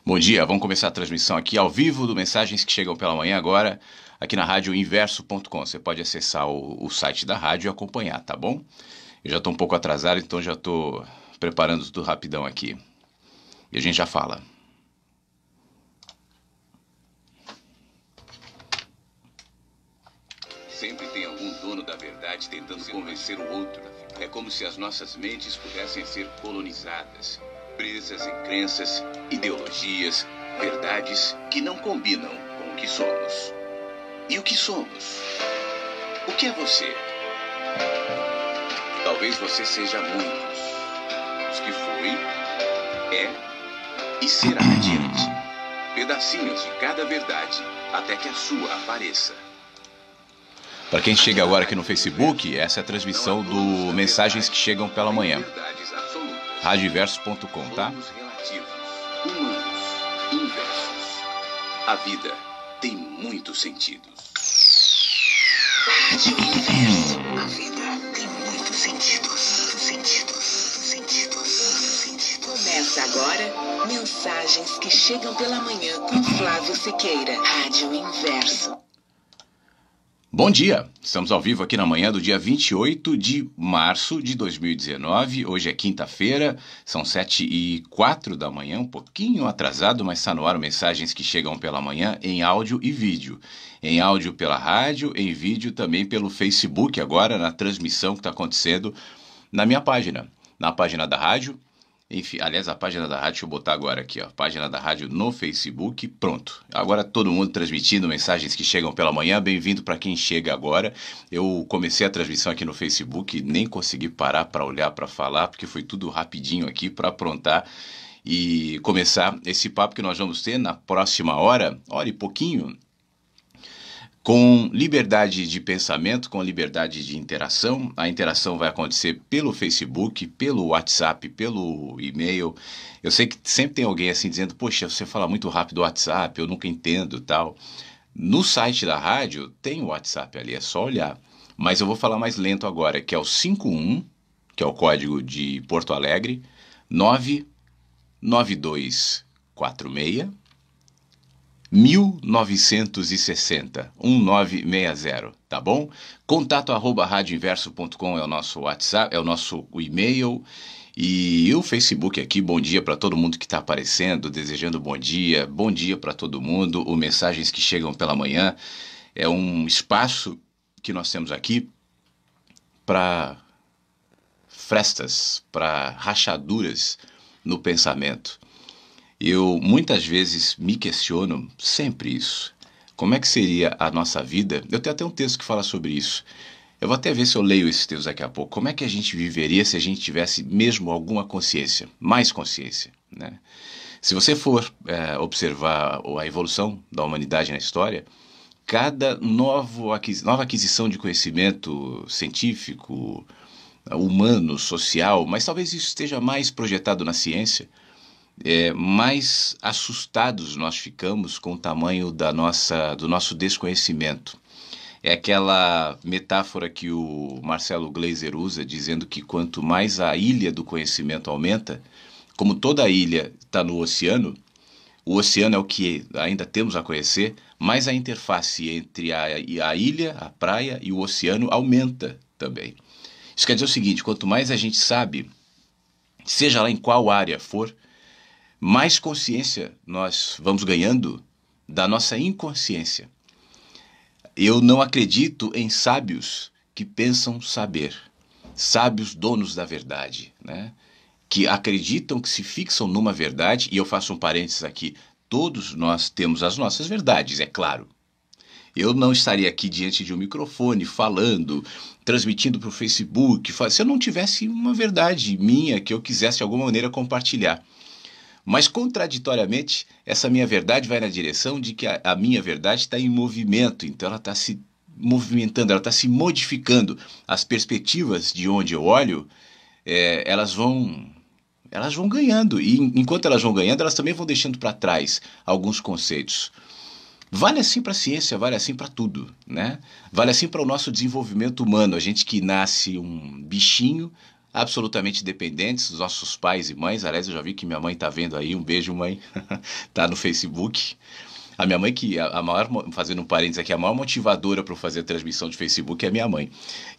Bom dia, vamos começar a transmissão aqui ao vivo do Mensagens que Chegam pela Manhã agora, aqui na rádio inverso.com. Você pode acessar o site da rádio e acompanhar, tá bom? Eu já estou um pouco atrasado, então já estou preparando tudo rapidão aqui. E a gente já fala. Sempre tem algum dono da verdade tentando convencer o outro. É como se as nossas mentes pudessem ser colonizadas, presas em crenças, ideologias, verdades que não combinam com o que somos. E o que somos? O que é você? Talvez você seja muitos. Os que foi, é e será adiante. Pedacinhos de cada verdade, até que a sua apareça. Para quem chega agora aqui no Facebook, essa é a transmissão do Mensagens que Chegam pela Manhã. radioinverso.com, tá? Relativos, humanos, inversos. A vida tem muitos sentidos. Rádio Inverso. A vida tem muitos sentidos. Começa agora Mensagens que Chegam pela Manhã com Flávio Siqueira. Rádio Inverso. Bom dia, estamos ao vivo aqui na manhã do dia 28 de março de 2019, hoje é quinta-feira, são 7h04 da manhã, um pouquinho atrasado, mas está no ar Mensagens que Chegam pela Manhã em áudio e vídeo. Em áudio pela rádio, em vídeo também pelo Facebook, agora na transmissão que está acontecendo na minha página, na página da rádio. Enfim, aliás, a página da rádio, deixa eu botar agora aqui, ó, página da rádio no Facebook, pronto. Agora todo mundo transmitindo Mensagens que Chegam pela Manhã, bem-vindo para quem chega agora. Eu comecei a transmissão aqui no Facebook, nem consegui parar para olhar, para falar, porque foi tudo rapidinho aqui para aprontar e começar esse papo que nós vamos ter na próxima hora e pouquinho, com liberdade de pensamento, com liberdade de interação. A interação vai acontecer pelo Facebook, pelo WhatsApp, pelo e-mail. Eu sei que sempre tem alguém assim dizendo, poxa, você fala muito rápido o WhatsApp, eu nunca entendo tal. No site da rádio tem o WhatsApp ali, é só olhar. Mas eu vou falar mais lento agora, que é o 51, que é o código de Porto Alegre, 99246 1960, 1960, tá bom? Contato@radioinverso.com é o nosso WhatsApp, é o nosso e-mail e o Facebook aqui. Bom dia para todo mundo que está aparecendo, desejando bom dia para todo mundo. O Mensagens que Chegam pela Manhã é um espaço que nós temos aqui para frestas, para rachaduras no pensamento. Eu muitas vezes me questiono sempre isso. Como é que seria a nossa vida? Eu tenho até um texto que fala sobre isso. Eu vou até ver se eu leio esse texto daqui a pouco. Como é que a gente viveria se a gente tivesse mesmo alguma consciência, mais consciência, né? Se você for observar a evolução da humanidade na história, cada nova aquisição de conhecimento científico, humano, social, mas talvez isso esteja mais projetado na ciência, mais assustados nós ficamos com o tamanho do nosso desconhecimento. É aquela metáfora que o Marcelo Gleiser usa, dizendo que quanto mais a ilha do conhecimento aumenta, como toda a ilha está no oceano, o oceano é o que ainda temos a conhecer, mais a interface entre a ilha, a praia e o oceano aumenta também. Isso quer dizer o seguinte, quanto mais a gente sabe, seja lá em qual área for, mais consciência nós vamos ganhando da nossa inconsciência. Eu não acredito em sábios que pensam saber, sábios donos da verdade, né? Que acreditam que se fixam numa verdade, e eu faço um parênteses aqui, todos nós temos as nossas verdades, é claro. Eu não estaria aqui diante de um microfone falando, transmitindo para o Facebook, se eu não tivesse uma verdade minha que eu quisesse de alguma maneira compartilhar. Mas, contraditoriamente, essa minha verdade vai na direção de que a minha verdade está em movimento, então ela está se movimentando, ela está se modificando. As perspectivas de onde eu olho, elas vão ganhando, e enquanto elas vão ganhando, elas também vão deixando para trás alguns conceitos. Vale assim para a ciência, vale assim para tudo, né? Vale assim para o nosso desenvolvimento humano. A gente que nasce um bichinho, absolutamente dependentes dos nossos pais e mães. Aliás, eu já vi que minha mãe está vendo aí, um beijo, mãe, tá no Facebook. A minha mãe, que a maior, fazendo um parênteses aqui, a maior motivadora para eu fazer a transmissão de Facebook é a minha mãe.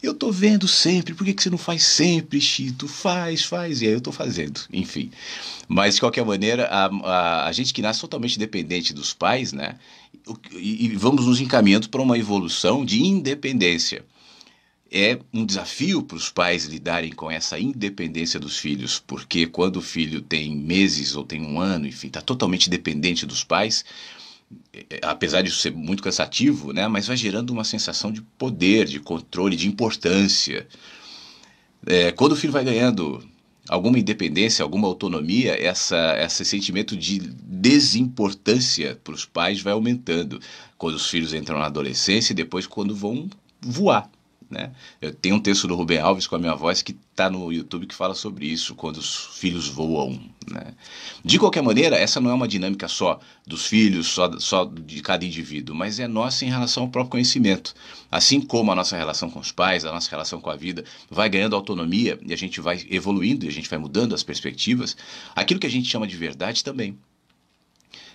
Eu tô vendo sempre, por que você não faz sempre, Chito? Faz, e aí eu tô fazendo, enfim. Mas, de qualquer maneira, a gente que nasce totalmente dependente dos pais, né? E vamos nos encaminhando para uma evolução de independência. É um desafio para os pais lidarem com essa independência dos filhos, porque quando o filho tem meses ou tem um ano, enfim, está totalmente dependente dos pais, apesar de ser muito cansativo, né, mas vai gerando uma sensação de poder, de controle, de importância. Quando o filho vai ganhando alguma independência, alguma autonomia, esse sentimento de desimportância para os pais vai aumentando. Quando os filhos entram na adolescência e depois quando vão voar. Né? Eu tenho um texto do Rubem Alves com a minha voz que está no YouTube que fala sobre isso, quando os filhos voam. Né? De qualquer maneira, essa não é uma dinâmica só dos filhos, só de cada indivíduo, mas é nossa em relação ao próprio conhecimento. Assim como a nossa relação com os pais, a nossa relação com a vida vai ganhando autonomia e a gente vai evoluindo e a gente vai mudando as perspectivas, aquilo que a gente chama de verdade também.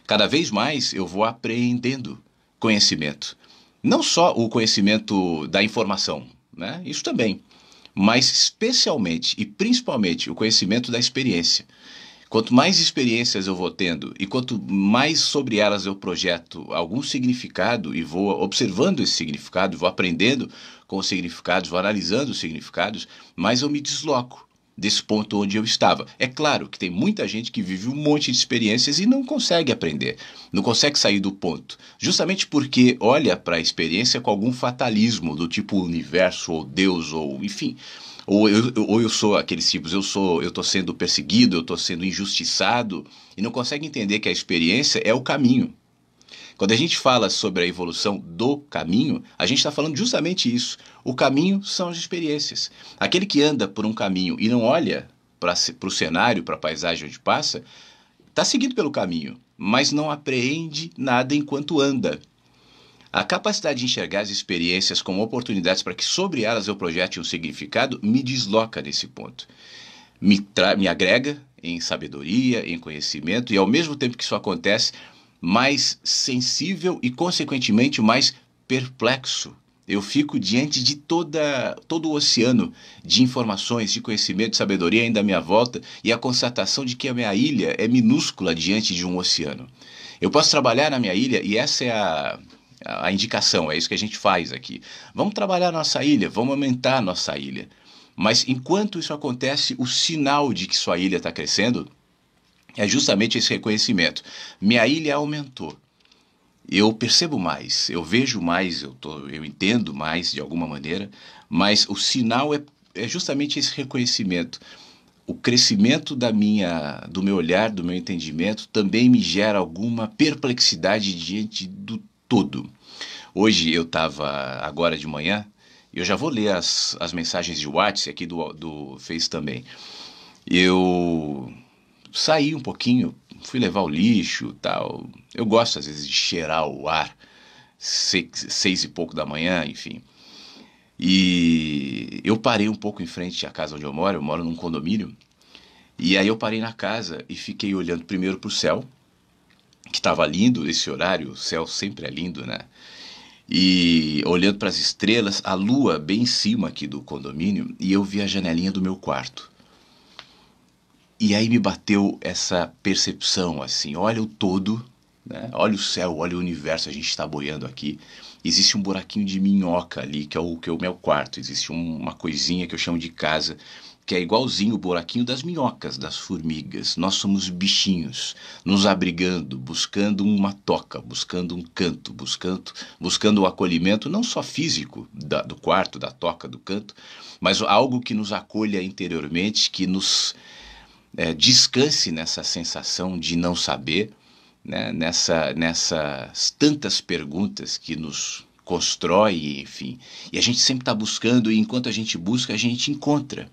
Cada vez mais eu vou apreendendo conhecimento. Não só o conhecimento da informação, né? Isso também, mas especialmente e principalmente o conhecimento da experiência. Quanto mais experiências eu vou tendo e quanto mais sobre elas eu projeto algum significado e vou observando esse significado, vou aprendendo com os significados, vou analisando os significados, mais eu me desloco desse ponto onde eu estava. É claro que tem muita gente que vive um monte de experiências e não consegue aprender, não consegue sair do ponto, justamente porque olha para a experiência com algum fatalismo, do tipo universo, ou Deus, ou enfim, ou eu sou aqueles tipos, eu estou sendo perseguido, eu estou sendo injustiçado, e não consegue entender que a experiência é o caminho. Quando a gente fala sobre a evolução do caminho, a gente está falando justamente isso. O caminho são as experiências. Aquele que anda por um caminho e não olha para o cenário, para a paisagem onde passa, está seguindo pelo caminho, mas não apreende nada enquanto anda. A capacidade de enxergar as experiências como oportunidades para que sobre elas eu projete um significado me desloca nesse ponto. Me agrega em sabedoria, em conhecimento, e ao mesmo tempo que isso acontece, mais sensível e, consequentemente, mais perplexo. Eu fico diante de todo o oceano de informações, de conhecimento, de sabedoria ainda à minha volta e a constatação de que a minha ilha é minúscula diante de um oceano. Eu posso trabalhar na minha ilha e essa é a indicação, é isso que a gente faz aqui. Vamos trabalhar na nossa ilha, vamos aumentar a nossa ilha. Mas enquanto isso acontece, o sinal de que sua ilha está crescendo é justamente esse reconhecimento. Minha ilha aumentou. Eu percebo mais, eu vejo mais, eu entendo mais de alguma maneira, mas o sinal é justamente esse reconhecimento. O crescimento do meu olhar, do meu entendimento, também me gera alguma perplexidade diante do todo. Hoje eu estava, agora de manhã, eu já vou ler as mensagens de WhatsApp aqui do Face também. Eu saí um pouquinho, fui levar o lixo, tal. Eu gosto às vezes de cheirar o ar, 6 e pouco da manhã, enfim. E eu parei um pouco em frente à casa onde eu moro num condomínio, e aí eu parei na casa e fiquei olhando primeiro para o céu, que estava lindo esse horário, o céu sempre é lindo, né? E olhando para as estrelas, a lua bem em cima aqui do condomínio, e eu vi a janelinha do meu quarto. E aí me bateu essa percepção, assim, olha o todo, né? Olha o céu, olha o universo, a gente está boiando aqui. Existe um buraquinho de minhoca ali, que é o meu quarto. Existe uma coisinha que eu chamo de casa, que é igualzinho o buraquinho das minhocas, das formigas. Nós somos bichinhos, nos abrigando, buscando uma toca, buscando um canto, buscando o acolhimento, não só físico do quarto, da toca, do canto, mas algo que nos acolha interiormente, que nos descanse nessa sensação de não saber, né? Nessas tantas perguntas que nos constrói, enfim. E a gente sempre está buscando, e enquanto a gente busca, a gente encontra.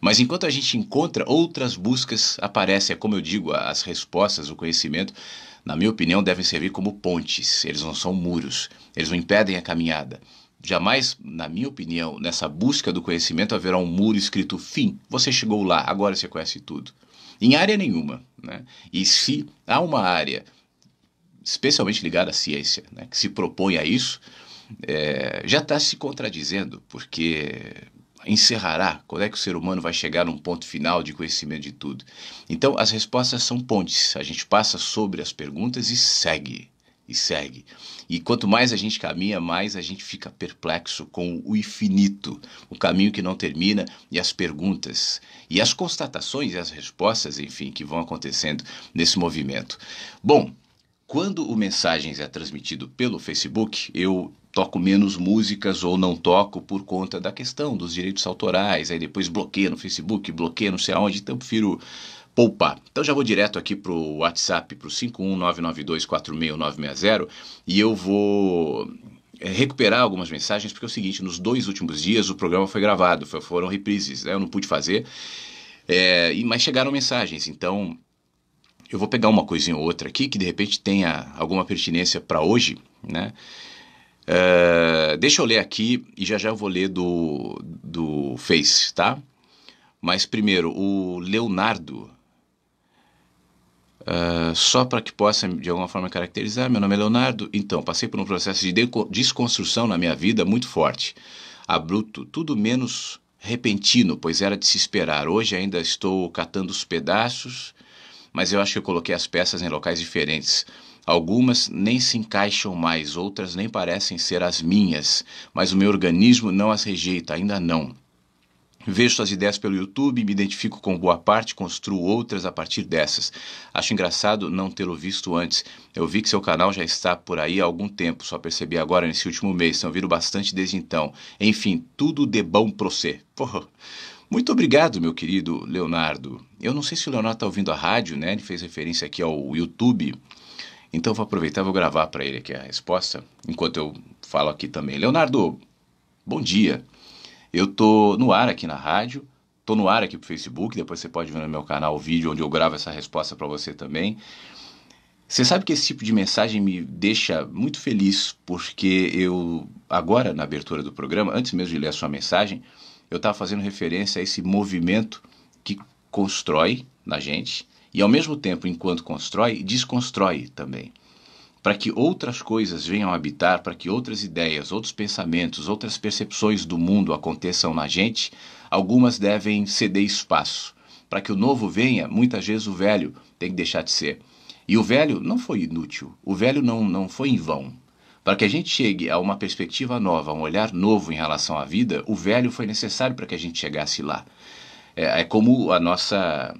Mas enquanto a gente encontra, outras buscas aparecem. É como eu digo, as respostas, o conhecimento, na minha opinião, devem servir como pontes. Eles não são muros, eles não impedem a caminhada. Jamais, na minha opinião, nessa busca do conhecimento haverá um muro escrito fim. Você chegou lá, agora você conhece tudo. Em área nenhuma, né? E se há uma área, especialmente ligada à ciência, né, que se propõe a isso, já está se contradizendo, porque encerrará, quando é que o ser humano vai chegar num ponto final de conhecimento de tudo? Então, as respostas são pontes, a gente passa sobre as perguntas e segue. E segue. E quanto mais a gente caminha, mais a gente fica perplexo com o infinito, o caminho que não termina e as perguntas, e as constatações e as respostas, enfim, que vão acontecendo nesse movimento. Bom, quando o Mensagens é transmitido pelo Facebook, eu toco menos músicas ou não toco por conta da questão dos direitos autorais, aí depois bloqueia no Facebook, bloqueia não sei aonde, então eu prefiro poupar. Então já vou direto aqui para o WhatsApp, para o 51992469960, e eu vou recuperar algumas mensagens, porque é o seguinte, nos 2 últimos dias o programa foi gravado, foram reprises, né? Eu não pude fazer, mas chegaram mensagens, então eu vou pegar uma coisinha ou outra aqui, que de repente tenha alguma pertinência para hoje, né? Deixa eu ler aqui, e já eu vou ler do Face, tá? Mas primeiro, o Leonardo... só para que possa de alguma forma caracterizar, meu nome é Leonardo, então passei por um processo de desconstrução na minha vida muito forte, abrupto, tudo menos repentino, pois era de se esperar. Hoje ainda estou catando os pedaços, mas eu acho que eu coloquei as peças em locais diferentes. Algumas nem se encaixam mais, outras nem parecem ser as minhas, mas o meu organismo não as rejeita, ainda não. Vejo suas ideias pelo YouTube, me identifico com boa parte, construo outras a partir dessas. Acho engraçado não tê-lo visto antes. Eu vi que seu canal já está por aí há algum tempo, só percebi agora nesse último mês, tenho ouvido bastante desde então. Enfim, tudo de bom pra você. Porra. Muito obrigado, meu querido Leonardo. Eu não sei se o Leonardo está ouvindo a rádio, né? Ele fez referência aqui ao YouTube. Então vou aproveitar e vou gravar para ele aqui a resposta, enquanto eu falo aqui também. Leonardo, bom dia. Eu tô no ar aqui na rádio, tô no ar aqui pro Facebook, depois você pode ver no meu canal o vídeo onde eu gravo essa resposta para você também. Você sabe que esse tipo de mensagem me deixa muito feliz, porque eu, agora na abertura do programa, antes mesmo de ler a sua mensagem, eu estava fazendo referência a esse movimento que constrói na gente, e ao mesmo tempo, enquanto constrói, desconstrói também. Para que outras coisas venham a habitar, para que outras ideias, outros pensamentos, outras percepções do mundo aconteçam na gente, algumas devem ceder espaço. Para que o novo venha, muitas vezes o velho tem que deixar de ser. E o velho não foi inútil, o velho não foi em vão. Para que a gente chegue a uma perspectiva nova, a um olhar novo em relação à vida, o velho foi necessário para que a gente chegasse lá. É como a nossa...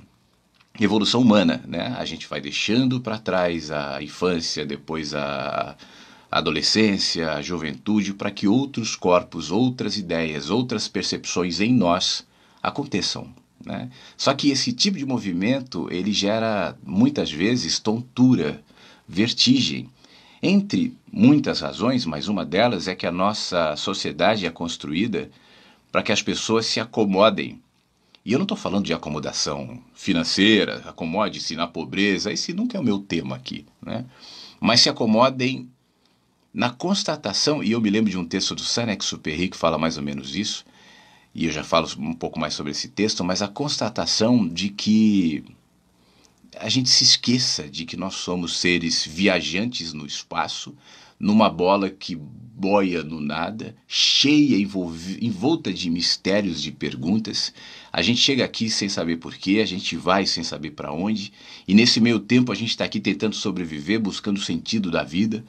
evolução humana, né? A gente vai deixando para trás a infância, depois a adolescência, a juventude, para que outros corpos, outras ideias, outras percepções em nós aconteçam, né? Só que esse tipo de movimento, ele gera muitas vezes tontura, vertigem, entre muitas razões, mas uma delas é que a nossa sociedade é construída para que as pessoas se acomodem. E eu não estou falando de acomodação financeira, acomode-se na pobreza, esse nunca é o meu tema aqui, né? Mas se acomodem na constatação, e eu me lembro de um texto do Saint-Exupéry que fala mais ou menos isso, e eu já falo um pouco mais sobre esse texto, mas a constatação de que a gente se esqueça de que nós somos seres viajantes no espaço, numa bola que boia no nada, cheia, envolta de mistérios, de perguntas. A gente chega aqui sem saber porquê, a gente vai sem saber para onde, e nesse meio tempo a gente está aqui tentando sobreviver, buscando o sentido da vida,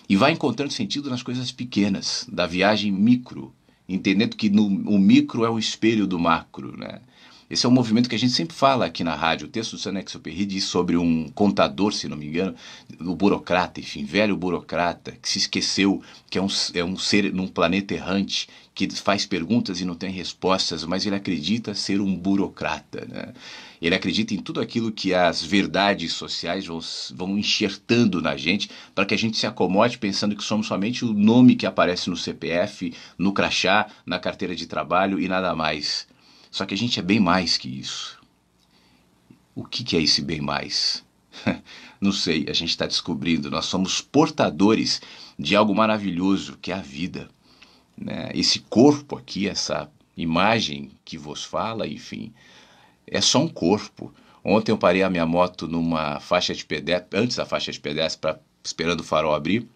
e vai encontrando sentido nas coisas pequenas, da viagem micro, entendendo que o micro é o espelho do macro, né? Esse é um movimento que a gente sempre fala aqui na rádio. O texto do Saint-Exupéry diz sobre um contador, se não me engano, o burocrata, enfim, velho burocrata, que se esqueceu que é um ser num planeta errante, que faz perguntas e não tem respostas, mas ele acredita ser um burocrata, né? Ele acredita em tudo aquilo que as verdades sociais vão enxertando na gente, para que a gente se acomode pensando que somos somente o nome que aparece no CPF, no crachá, na carteira de trabalho e nada mais. Só que a gente é bem mais que isso. O que é esse bem mais? Não sei, a gente está descobrindo. Nós somos portadores de algo maravilhoso, que é a vida. né? Esse corpo aqui, essa imagem que vos fala, enfim, é só um corpo. Ontem eu parei a minha moto numa faixa de pedestre, antes da faixa de pedestre, esperando o farol abrir,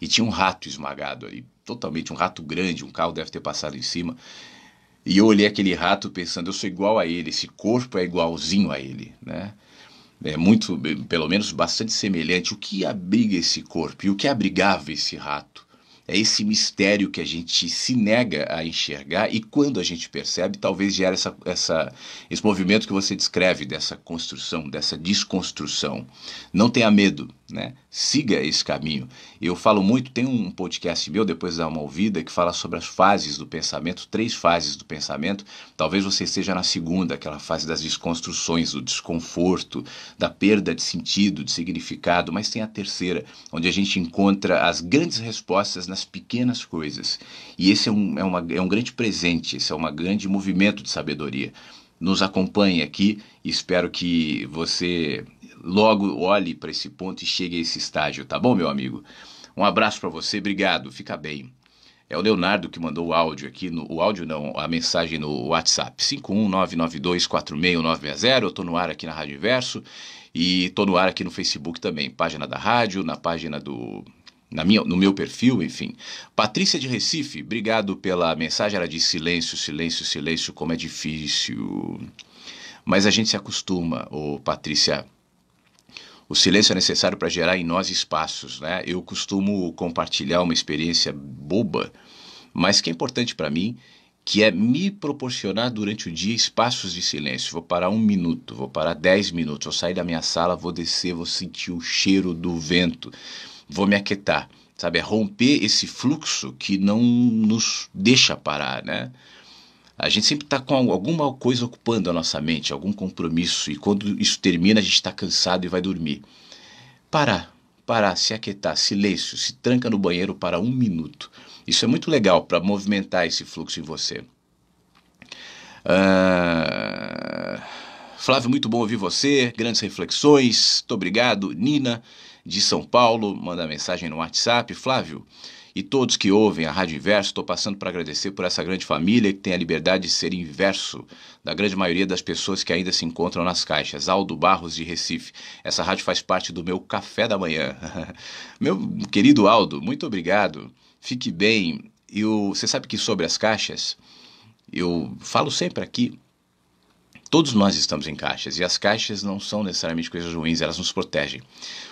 e tinha um rato esmagado ali, totalmente um rato grande, um carro deve ter passado em cima. E eu olhei aquele rato pensando, eu sou igual a ele, esse corpo é igualzinho a ele, né? É muito, pelo menos bastante semelhante. O que abriga esse corpo e o que abrigava esse rato? É esse mistério que a gente se nega a enxergar e quando a gente percebe, talvez gere esse movimento que você descreve, dessa construção, dessa desconstrução. Não tenha medo, né? Siga esse caminho. Eu falo muito, tem um podcast meu, depois dá uma ouvida, que fala sobre as fases do pensamento, 3 fases do pensamento. Talvez você esteja na segunda, aquela fase das desconstruções, do desconforto, da perda de sentido, de significado, mas tem a terceira, onde a gente encontra as grandes respostas nas pequenas coisas. E esse é um grande presente, esse é um grande movimento de sabedoria. Nos acompanhe aqui e espero que você logo olhe para esse ponto e chegue a esse estágio, tá bom, meu amigo? Um abraço para você, obrigado, fica bem. É o Leonardo que mandou o áudio aqui, a mensagem no WhatsApp, 51992461960, eu estou no ar aqui na Rádio Inverso e estou no ar aqui no Facebook também, página da rádio, na página no meu perfil, enfim. Patrícia de Recife, obrigado pela mensagem, ela diz silêncio, silêncio, silêncio, como é difícil. Mas a gente se acostuma, Patrícia. O silêncio é necessário para gerar em nós espaços, né? Eu costumo compartilhar uma experiência boba, mas que é importante para mim, que é me proporcionar durante o dia espaços de silêncio. Vou parar 1 minuto, vou parar 10 minutos, vou sair da minha sala, vou descer, vou sentir o cheiro do vento, vou me aquietar, sabe? É romper esse fluxo que não nos deixa parar, né? A gente sempre está com alguma coisa ocupando a nossa mente, algum compromisso, e quando isso termina a gente está cansado e vai dormir. Parar, se aquietar, silêncio, se tranca no banheiro para 1 minuto. Isso é muito legal para movimentar esse fluxo em você. Flávio, muito bom ouvir você, grandes reflexões, muito obrigado. Nina, de São Paulo, manda mensagem no WhatsApp. Flávio, e todos que ouvem a Rádio Inverso, estou passando para agradecer por essa grande família que tem a liberdade de ser inverso da grande maioria das pessoas que ainda se encontram nas caixas. Aldo Barros, de Recife. Essa rádio faz parte do meu café da manhã. Meu querido Aldo, muito obrigado. Fique bem. Você sabe que sobre as caixas, eu falo sempre aqui, todos nós estamos em caixas, e as caixas não são necessariamente coisas ruins, elas nos protegem.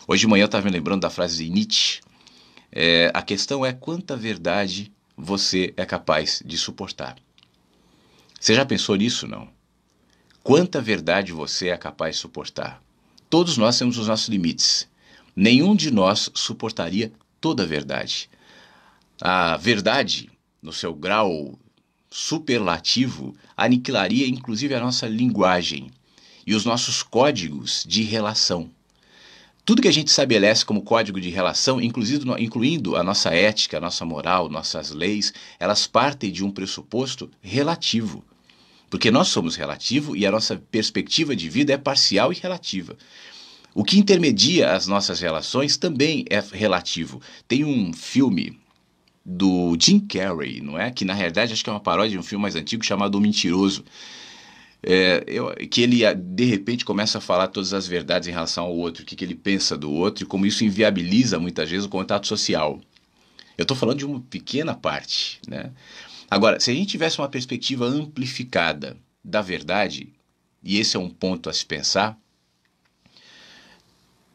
Hoje de manhã eu estava me lembrando da frase de Nietzsche. A questão é quanta verdade você é capaz de suportar. Você já pensou nisso, não? Quanta verdade você é capaz de suportar? Todos nós temos os nossos limites. Nenhum de nós suportaria toda a verdade. A verdade, no seu grau superlativo, aniquilaria inclusive a nossa linguagem e os nossos códigos de relação. Tudo que a gente estabelece como código de relação, incluindo a nossa ética, a nossa moral, nossas leis, elas partem de um pressuposto relativo. Porque nós somos relativo e a nossa perspectiva de vida é parcial e relativa. O que intermedia as nossas relações também é relativo. Tem um filme do Jim Carrey, não é? Que na realidade acho que é uma paródia de um filme mais antigo chamado O Mentiroso. Que ele de repente começa a falar todas as verdades em relação ao outro, o que ele pensa do outro e como isso inviabiliza muitas vezes o contato social. Eu estou falando de uma pequena parte, né? Agora, se a gente tivesse uma perspectiva amplificada da verdade, e esse é um ponto a se pensar,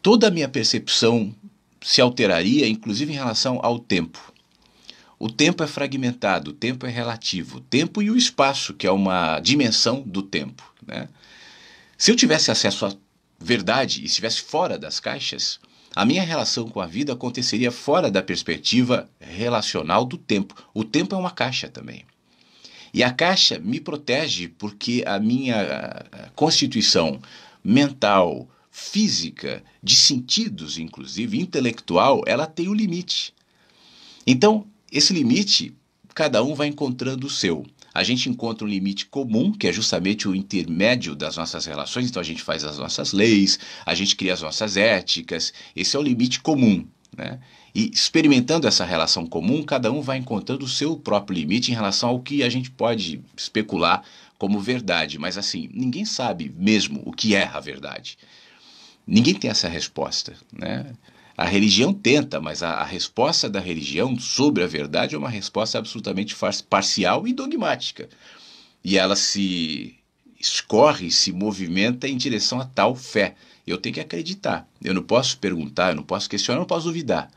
toda a minha percepção se alteraria, inclusive em relação ao tempo. O tempo é fragmentado, o tempo é relativo. O tempo e o espaço, que é uma dimensão do tempo, né? Se eu tivesse acesso à verdade e estivesse fora das caixas, a minha relação com a vida aconteceria fora da perspectiva relacional do tempo. O tempo é uma caixa também. E a caixa me protege porque a minha constituição mental, física, de sentidos, inclusive, intelectual, ela tem um limite. Então, esse limite, cada um vai encontrando o seu. A gente encontra um limite comum, que é justamente o intermédio das nossas relações. Então a gente faz as nossas leis, a gente cria as nossas éticas. Esse é o limite comum, né? E experimentando essa relação comum, cada um vai encontrando o seu próprio limite em relação ao que a gente pode especular como verdade. Mas assim, ninguém sabe mesmo o que é a verdade. Ninguém tem essa resposta, né? A religião tenta, mas a resposta da religião sobre a verdade é uma resposta absolutamente parcial e dogmática. E ela se escorre, se movimenta em direção a tal fé. Eu tenho que acreditar. Eu não posso perguntar, eu não posso questionar, eu não posso duvidar.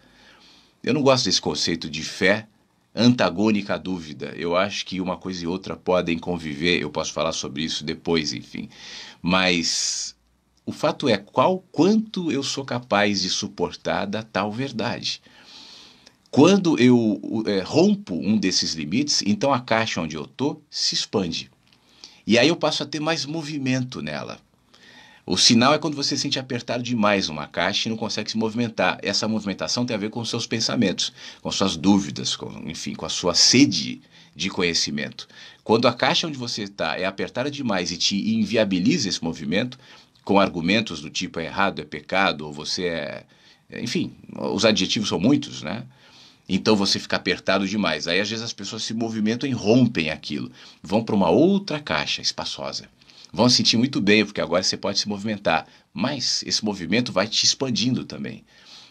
Eu não gosto desse conceito de fé antagônica à dúvida. Eu acho que uma coisa e outra podem conviver. Eu posso falar sobre isso depois, enfim. Mas o fato é quanto eu sou capaz de suportar da tal verdade. Quando eu rompo um desses limites, então a caixa onde eu estou se expande. E aí eu passo a ter mais movimento nela. O sinal é quando você se sente apertado demais numa caixa e não consegue se movimentar. Essa movimentação tem a ver com os seus pensamentos, com suas dúvidas, enfim, com a sua sede de conhecimento. Quando a caixa onde você está é apertada demais e te inviabiliza esse movimento, com argumentos do tipo é errado, é pecado, ou você é... Enfim, os adjetivos são muitos, né? Então você fica apertado demais. Aí às vezes as pessoas se movimentam e rompem aquilo. Vão para uma outra caixa espaçosa. Vão se sentir muito bem, porque agora você pode se movimentar. Mas esse movimento vai te expandindo também.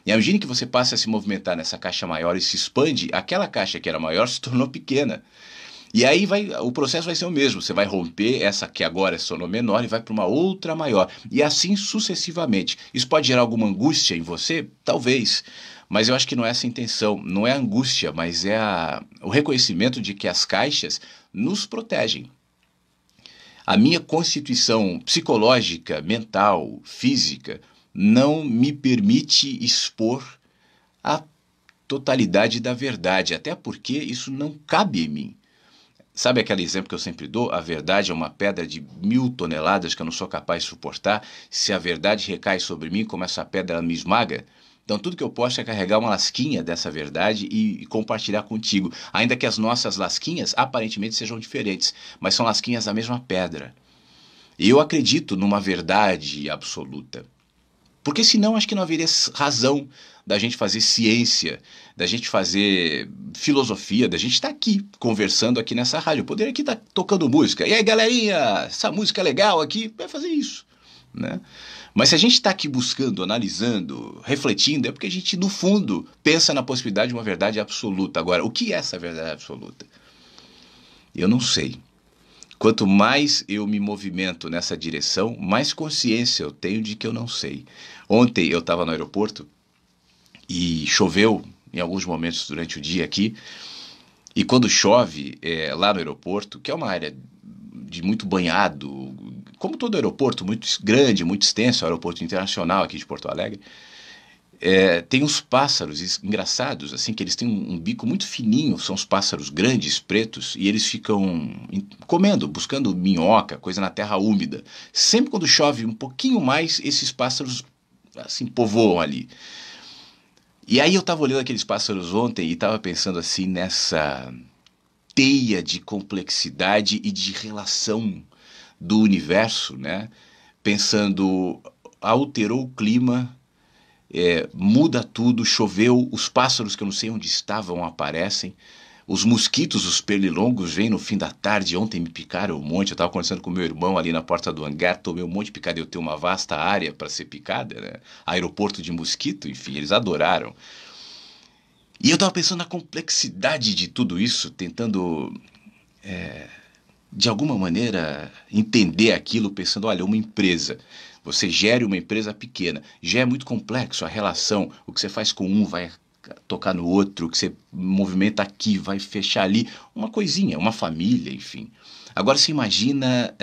E à medida que você passa a se movimentar nessa caixa maior e se expande, aquela caixa que era maior se tornou pequena. E aí o processo vai ser o mesmo. Você vai romper essa que agora se tornou menor e vai para uma outra maior. E assim sucessivamente. Isso pode gerar alguma angústia em você? Talvez. Mas eu acho que não é essa a intenção. Não é a angústia, mas é o reconhecimento de que as caixas nos protegem. A minha constituição psicológica, mental, física, não me permite expor a totalidade da verdade, até porque isso não cabe em mim. Sabe aquele exemplo que eu sempre dou? A verdade é uma pedra de 1000 toneladas que eu não sou capaz de suportar. Se a verdade recai sobre mim, como essa pedra ela me esmaga, então tudo que eu posso é carregar uma lasquinha dessa verdade e compartilhar contigo. Ainda que as nossas lasquinhas aparentemente sejam diferentes, mas são lasquinhas da mesma pedra. E eu acredito numa verdade absoluta. Porque senão acho que não haveria razão da gente fazer ciência, da gente fazer filosofia, da gente estar aqui, conversando aqui nessa rádio. Eu poderia aqui estar tocando música. E aí, galerinha, essa música é legal aqui, vai fazer isso, né? Mas se a gente está aqui buscando, analisando, refletindo, é porque a gente, no fundo, pensa na possibilidade de uma verdade absoluta. Agora, o que é essa verdade absoluta? Eu não sei. Quanto mais eu me movimento nessa direção, mais consciência eu tenho de que eu não sei. Ontem eu estava no aeroporto e choveu em alguns momentos durante o dia aqui. E quando chove lá no aeroporto, que é uma área de muito banhado, como todo aeroporto, muito grande, muito extenso, o aeroporto internacional aqui de Porto Alegre, tem uns pássaros engraçados, assim, que eles têm um bico muito fininho, são os pássaros grandes, pretos, e eles ficam comendo, buscando minhoca, coisa na terra úmida. Sempre quando chove um pouquinho mais, esses pássaros, assim, povoam ali. E aí eu estava olhando aqueles pássaros ontem e estava pensando, assim, nessa teia de complexidade e de relação do universo, né? Pensando, alterou o clima, muda tudo, choveu, os pássaros que eu não sei onde estavam aparecem, os mosquitos, os pernilongos vêm no fim da tarde. Ontem me picaram um monte, eu estava conversando com meu irmão ali na porta do hangar, tomei um monte de picada, eu tenho uma vasta área para ser picada, né? Aeroporto de mosquito, enfim, eles adoraram. E eu estava pensando na complexidade de tudo isso, tentando, de alguma maneira, entender aquilo, pensando, olha, uma empresa, você gere uma empresa pequena, já é muito complexo a relação, o que você faz com um vai tocar no outro, o que você movimenta aqui vai fechar ali, uma coisinha, uma família, enfim. Agora você imagina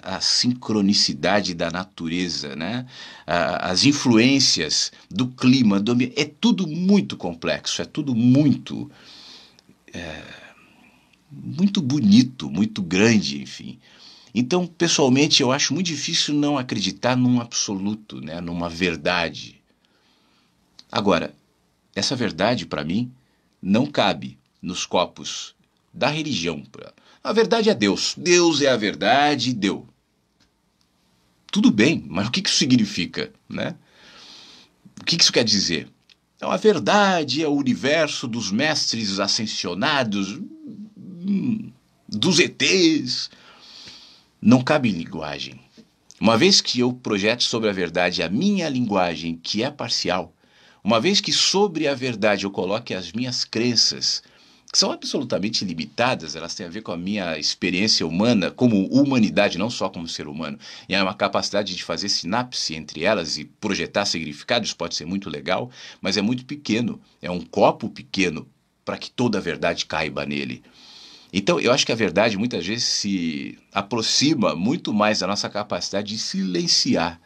a sincronicidade da natureza, né? As influências do clima, do ambiente. É tudo muito complexo, é tudo muito bonito, muito grande, enfim. Então, pessoalmente, eu acho muito difícil não acreditar num absoluto, né? Numa verdade. Agora, essa verdade, para mim, não cabe nos copos da religião. A verdade é Deus. Deus é a verdade, deu. Tudo bem, mas o que isso significa, né? O que isso quer dizer? Então a verdade é o universo dos mestres ascensionados, dos ETs. Não cabe linguagem. Uma vez que eu projeto sobre a verdade a minha linguagem, que é parcial, uma vez que sobre a verdade eu coloque as minhas crenças, que são absolutamente limitadas, elas têm a ver com a minha experiência humana, como humanidade, não só como ser humano, e é uma capacidade de fazer sinapse entre elas e projetar significados, pode ser muito legal, mas é muito pequeno, é um copo pequeno para que toda a verdade caiba nele. Então, eu acho que a verdade muitas vezes se aproxima muito mais da nossa capacidade de silenciar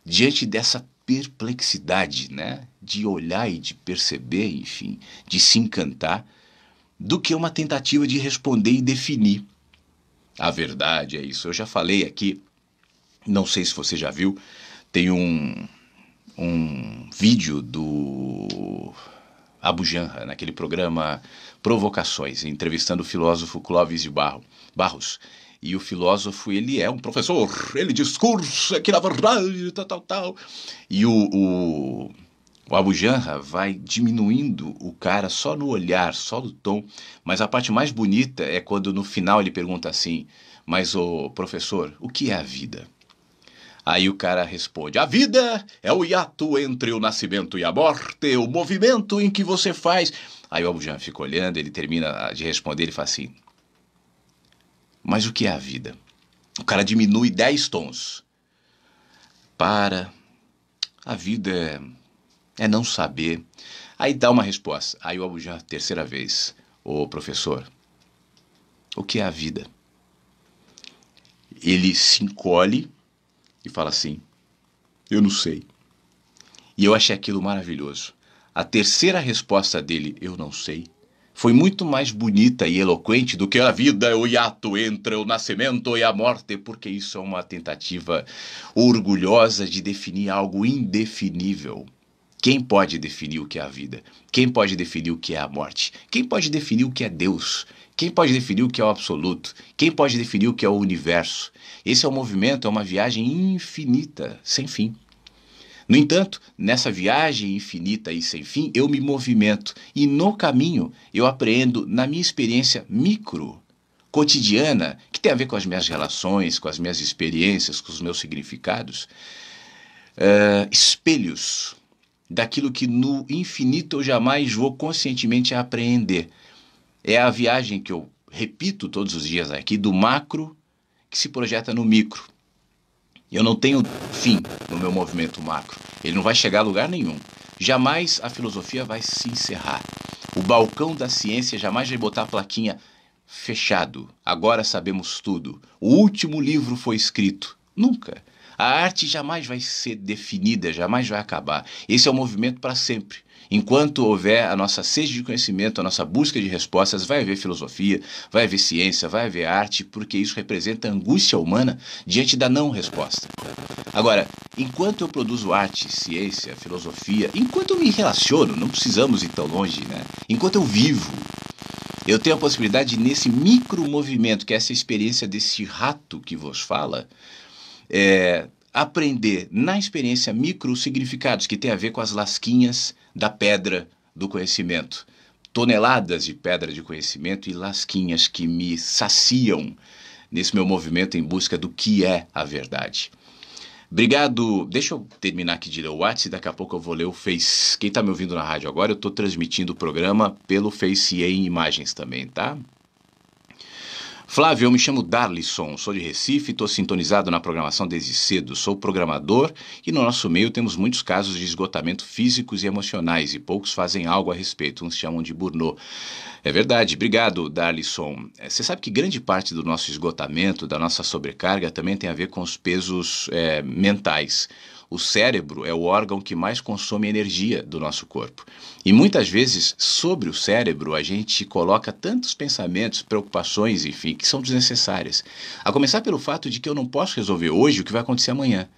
diante dessa perplexidade, né? De olhar e de perceber, enfim, de se encantar, do que uma tentativa de responder e definir. A verdade é isso. Eu já falei aqui, não sei se você já viu, tem um vídeo do Abu Janra, naquele programa Provocações, entrevistando o filósofo Clóvis de Barros. E o filósofo, ele é um professor, ele discursa que na verdade, tal. E o Abu Janra vai diminuindo o cara só no olhar, só no tom. Mas a parte mais bonita é quando no final ele pergunta assim, mas ô professor, o que é a vida? Aí o cara responde, a vida é o hiato entre o nascimento e a morte, o movimento em que você faz... Aí o Abu Janra fica olhando, ele termina de responder, ele fala assim, mas o que é a vida? O cara diminui 10 tons. A vida é não saber. Aí dá uma resposta. Aí o Abu Janra, terceira vez, ô professor, o que é a vida? Ele se encolhe e fala assim, eu não sei. E eu achei aquilo maravilhoso. A terceira resposta dele, eu não sei, foi muito mais bonita e eloquente do que a vida é o hiato entre o nascimento e a morte, porque isso é uma tentativa orgulhosa de definir algo indefinível. Quem pode definir o que é a vida? Quem pode definir o que é a morte? Quem pode definir o que é Deus? Quem pode definir o que é o absoluto? Quem pode definir o que é o universo? Esse é um movimento, é uma viagem infinita, sem fim. No entanto, nessa viagem infinita e sem fim, eu me movimento e no caminho eu apreendo na minha experiência micro, cotidiana, que tem a ver com as minhas relações, com as minhas experiências, com os meus significados, espelhos daquilo que no infinito eu jamais vou conscientemente apreender. É a viagem que eu repito todos os dias aqui, do macro que se projeta no micro. Eu não tenho fim no meu movimento macro. Ele não vai chegar a lugar nenhum. Jamais a filosofia vai se encerrar. O balcão da ciência jamais vai botar a plaquinha fechado. Agora sabemos tudo. O último livro foi escrito. Nunca. A arte jamais vai ser definida, jamais vai acabar. Esse é um movimento para sempre. Enquanto houver a nossa sede de conhecimento, a nossa busca de respostas, vai haver filosofia, vai haver ciência, vai haver arte, porque isso representa a angústia humana diante da não resposta. Agora, enquanto eu produzo arte, ciência, filosofia, enquanto eu me relaciono, não precisamos ir tão longe, né? Enquanto eu vivo, eu tenho a possibilidade de, nesse micro movimento, que é essa experiência desse rato que vos fala, aprender na experiência micro os significados que tem a ver com as lasquinhas da pedra do conhecimento. Toneladas de pedra de conhecimento e lasquinhas que me saciam nesse meu movimento em busca do que é a verdade. Obrigado. Deixa eu terminar aqui de ler o WhatsApp e daqui a pouco eu vou ler o Face. Quem está me ouvindo na rádio agora, eu estou transmitindo o programa pelo Face e em imagens também, tá? Flávio, eu me chamo Darlisson, sou de Recife, estou sintonizado na programação desde cedo, sou programador e no nosso meio temos muitos casos de esgotamento físicos e emocionais e poucos fazem algo a respeito, uns chamam de burnout. É verdade, obrigado Darlisson. Você sabe que grande parte do nosso esgotamento, da nossa sobrecarga também tem a ver com os pesos mentais. O cérebro é o órgão que mais consome energia do nosso corpo. E muitas vezes, sobre o cérebro, a gente coloca tantos pensamentos, preocupações, enfim, que são desnecessárias. A começar pelo fato de que eu não posso resolver hoje o que vai acontecer amanhã.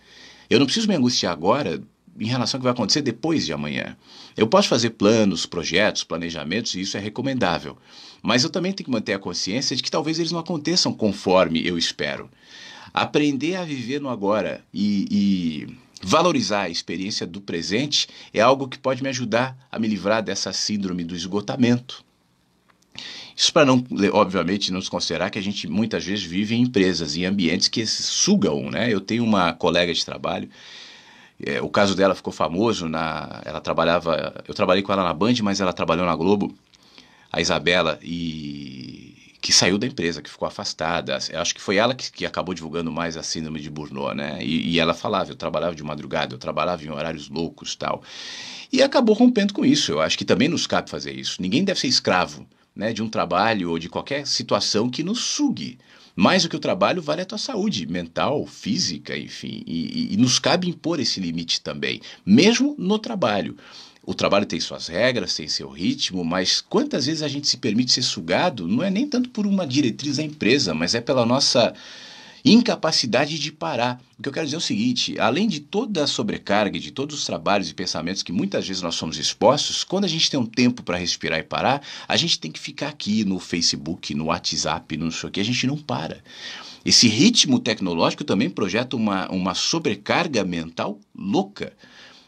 Eu não preciso me angustiar agora em relação ao que vai acontecer depois de amanhã. Eu posso fazer planos, projetos, planejamentos, e isso é recomendável. Mas eu também tenho que manter a consciência de que talvez eles não aconteçam conforme eu espero. Aprender a viver no agora e Valorizar a experiência do presente é algo que pode me ajudar a me livrar dessa síndrome do esgotamento. Isso para não, obviamente, não desconsiderar que a gente muitas vezes vive em empresas, em ambientes que sugam, né? Eu tenho uma colega de trabalho, o caso dela ficou famoso, eu trabalhei com ela na Band, mas ela trabalhou na Globo, a Isabela, que saiu da empresa, que ficou afastada. Eu acho que foi ela que acabou divulgando mais a síndrome de Burnout, né? E ela falava, eu trabalhava de madrugada, eu trabalhava em horários loucos e tal. E acabou rompendo com isso. Eu acho que também nos cabe fazer isso. Ninguém deve ser escravo, né, de um trabalho ou de qualquer situação que nos sugue. Mais do que o trabalho, vale a tua saúde mental, física, enfim. E nos cabe impor esse limite também, mesmo no trabalho. O trabalho tem suas regras, tem seu ritmo, mas quantas vezes a gente se permite ser sugado, não é nem tanto por uma diretriz da empresa, mas é pela nossa incapacidade de parar. O que eu quero dizer é o seguinte, além de toda a sobrecarga, de todos os trabalhos e pensamentos que muitas vezes nós somos expostos, quando a gente tem um tempo para respirar e parar, a gente tem que ficar aqui no Facebook, no WhatsApp, não sei o que, a gente não para. Esse ritmo tecnológico também projeta uma sobrecarga mental louca.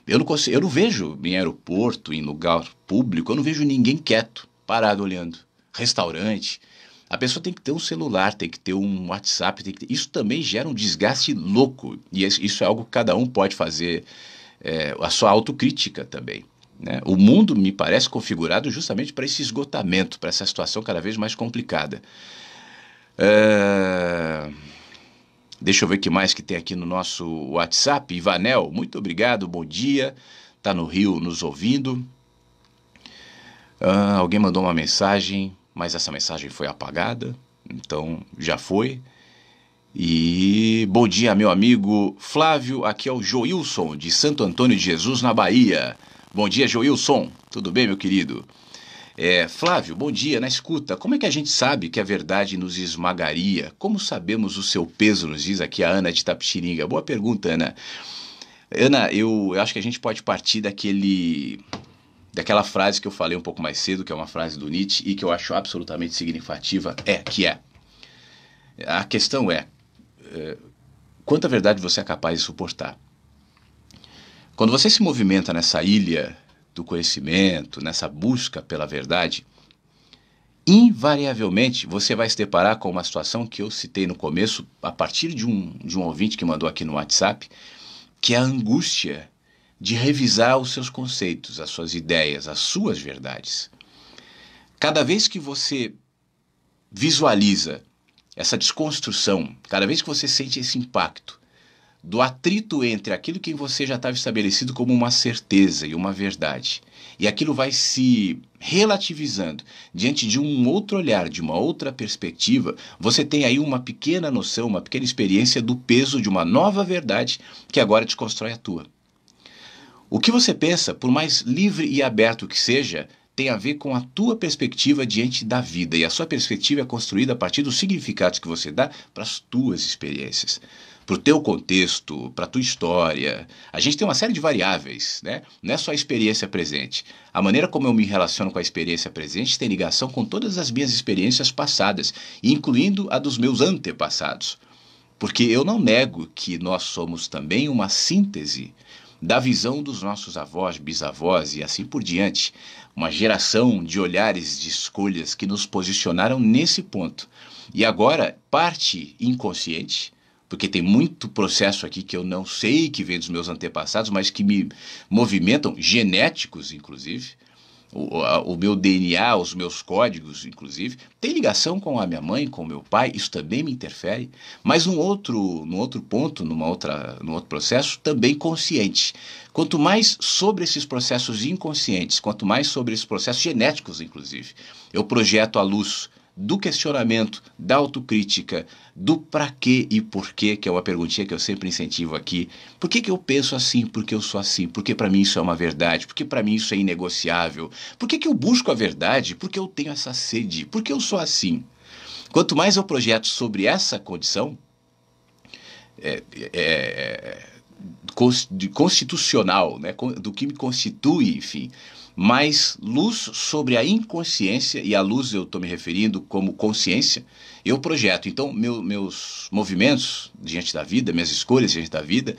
Eu não vejo em aeroporto, em lugar público, eu não vejo ninguém quieto, parado olhando. Restaurante. A pessoa tem que ter um celular, tem que ter um WhatsApp, isso também gera um desgaste louco. E isso é algo que cada um pode fazer, a sua autocrítica também, né? O mundo me parece configurado justamente para esse esgotamento, para essa situação cada vez mais complicada. Deixa eu ver o que mais que tem aqui no nosso WhatsApp. Ivanel, muito obrigado, bom dia. Está no Rio nos ouvindo. Alguém mandou uma mensagem, mas essa mensagem foi apagada, então já foi. E bom dia, meu amigo Flávio, aqui é o Joilson, de Santo Antônio de Jesus, na Bahia. Bom dia, Joilson, tudo bem, meu querido? Flávio, bom dia, na escuta, como é que a gente sabe que a verdade nos esmagaria? Como sabemos o seu peso, nos diz aqui a Ana de Tapetininga. Boa pergunta, Ana. Ana, eu acho que a gente pode partir daquela frase que eu falei um pouco mais cedo, que é uma frase do Nietzsche e que eu acho absolutamente significativa, a questão é, quanta verdade você é capaz de suportar? Quando você se movimenta nessa ilha do conhecimento, nessa busca pela verdade, invariavelmente você vai se deparar com uma situação que eu citei no começo, a partir de um ouvinte que mandou aqui no WhatsApp, que é a angústia de revisar os seus conceitos, as suas ideias, as suas verdades. Cada vez que você visualiza essa desconstrução, cada vez que você sente esse impacto do atrito entre aquilo que em você já estava estabelecido como uma certeza e uma verdade, e aquilo vai se relativizando diante de um outro olhar, de uma outra perspectiva, você tem aí uma pequena noção, uma pequena experiência do peso de uma nova verdade que agora desconstrói a tua. O que você pensa, por mais livre e aberto que seja, tem a ver com a tua perspectiva diante da vida. E a sua perspectiva é construída a partir dos significados que você dá para as tuas experiências, para o teu contexto, para a tua história. A gente tem uma série de variáveis, né? Não é só a experiência presente. A maneira como eu me relaciono com a experiência presente tem ligação com todas as minhas experiências passadas, incluindo a dos meus antepassados. Porque eu não nego que nós somos também uma síntese da visão dos nossos avós, bisavós e assim por diante. Uma geração de olhares, de escolhas que nos posicionaram nesse ponto. E agora, parte inconsciente, porque tem muito processo aqui que eu não sei que vem dos meus antepassados, mas que me movimentam, genéticos inclusive, o meu DNA, os meus códigos inclusive, tem ligação com a minha mãe, com o meu pai, isso também me interfere, mas num outro ponto, num outro processo, também consciente. Quanto mais sobre esses processos inconscientes, quanto mais sobre esses processos genéticos inclusive, eu projeto a luz do questionamento, da autocrítica, do pra quê e porquê, que é uma perguntinha que eu sempre incentivo aqui. Por que eu penso assim? Porque eu sou assim? Porque para mim isso é uma verdade? Porque para mim isso é inegociável? Por que eu busco a verdade? Porque eu tenho essa sede? Porque eu sou assim? Quanto mais eu projeto sobre essa condição constitucional, né, do que me constitui, enfim, mais luz sobre a inconsciência, e a luz eu estou me referindo como consciência, eu projeto. Então, meus movimentos diante da vida, minhas escolhas diante da vida,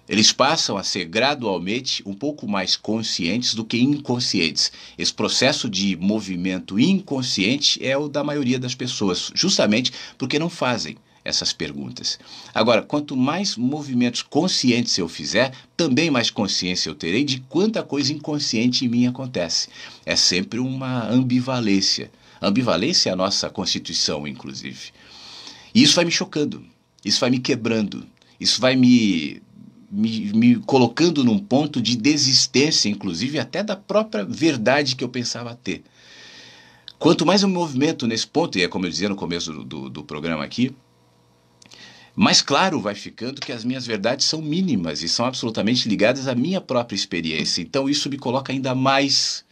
Eles passam a ser gradualmente um pouco mais conscientes do que inconscientes. Esse processo de movimento inconsciente é o da maioria das pessoas, justamente porque não fazem essas perguntas. Agora, quanto mais movimentos conscientes eu fizer, também mais consciência eu terei de quanta coisa inconsciente em mim acontece. É sempre uma ambivalência. Ambivalência é a nossa constituição, inclusive. E isso vai me chocando, isso vai me quebrando, isso vai me colocando num ponto de desistência, inclusive até da própria verdade que eu pensava ter. Quanto mais eu me movimento nesse ponto, e é como eu dizia no começo do programa aqui, mais claro vai ficando que as minhas verdades são mínimas e são absolutamente ligadas à minha própria experiência. Então isso me coloca ainda mais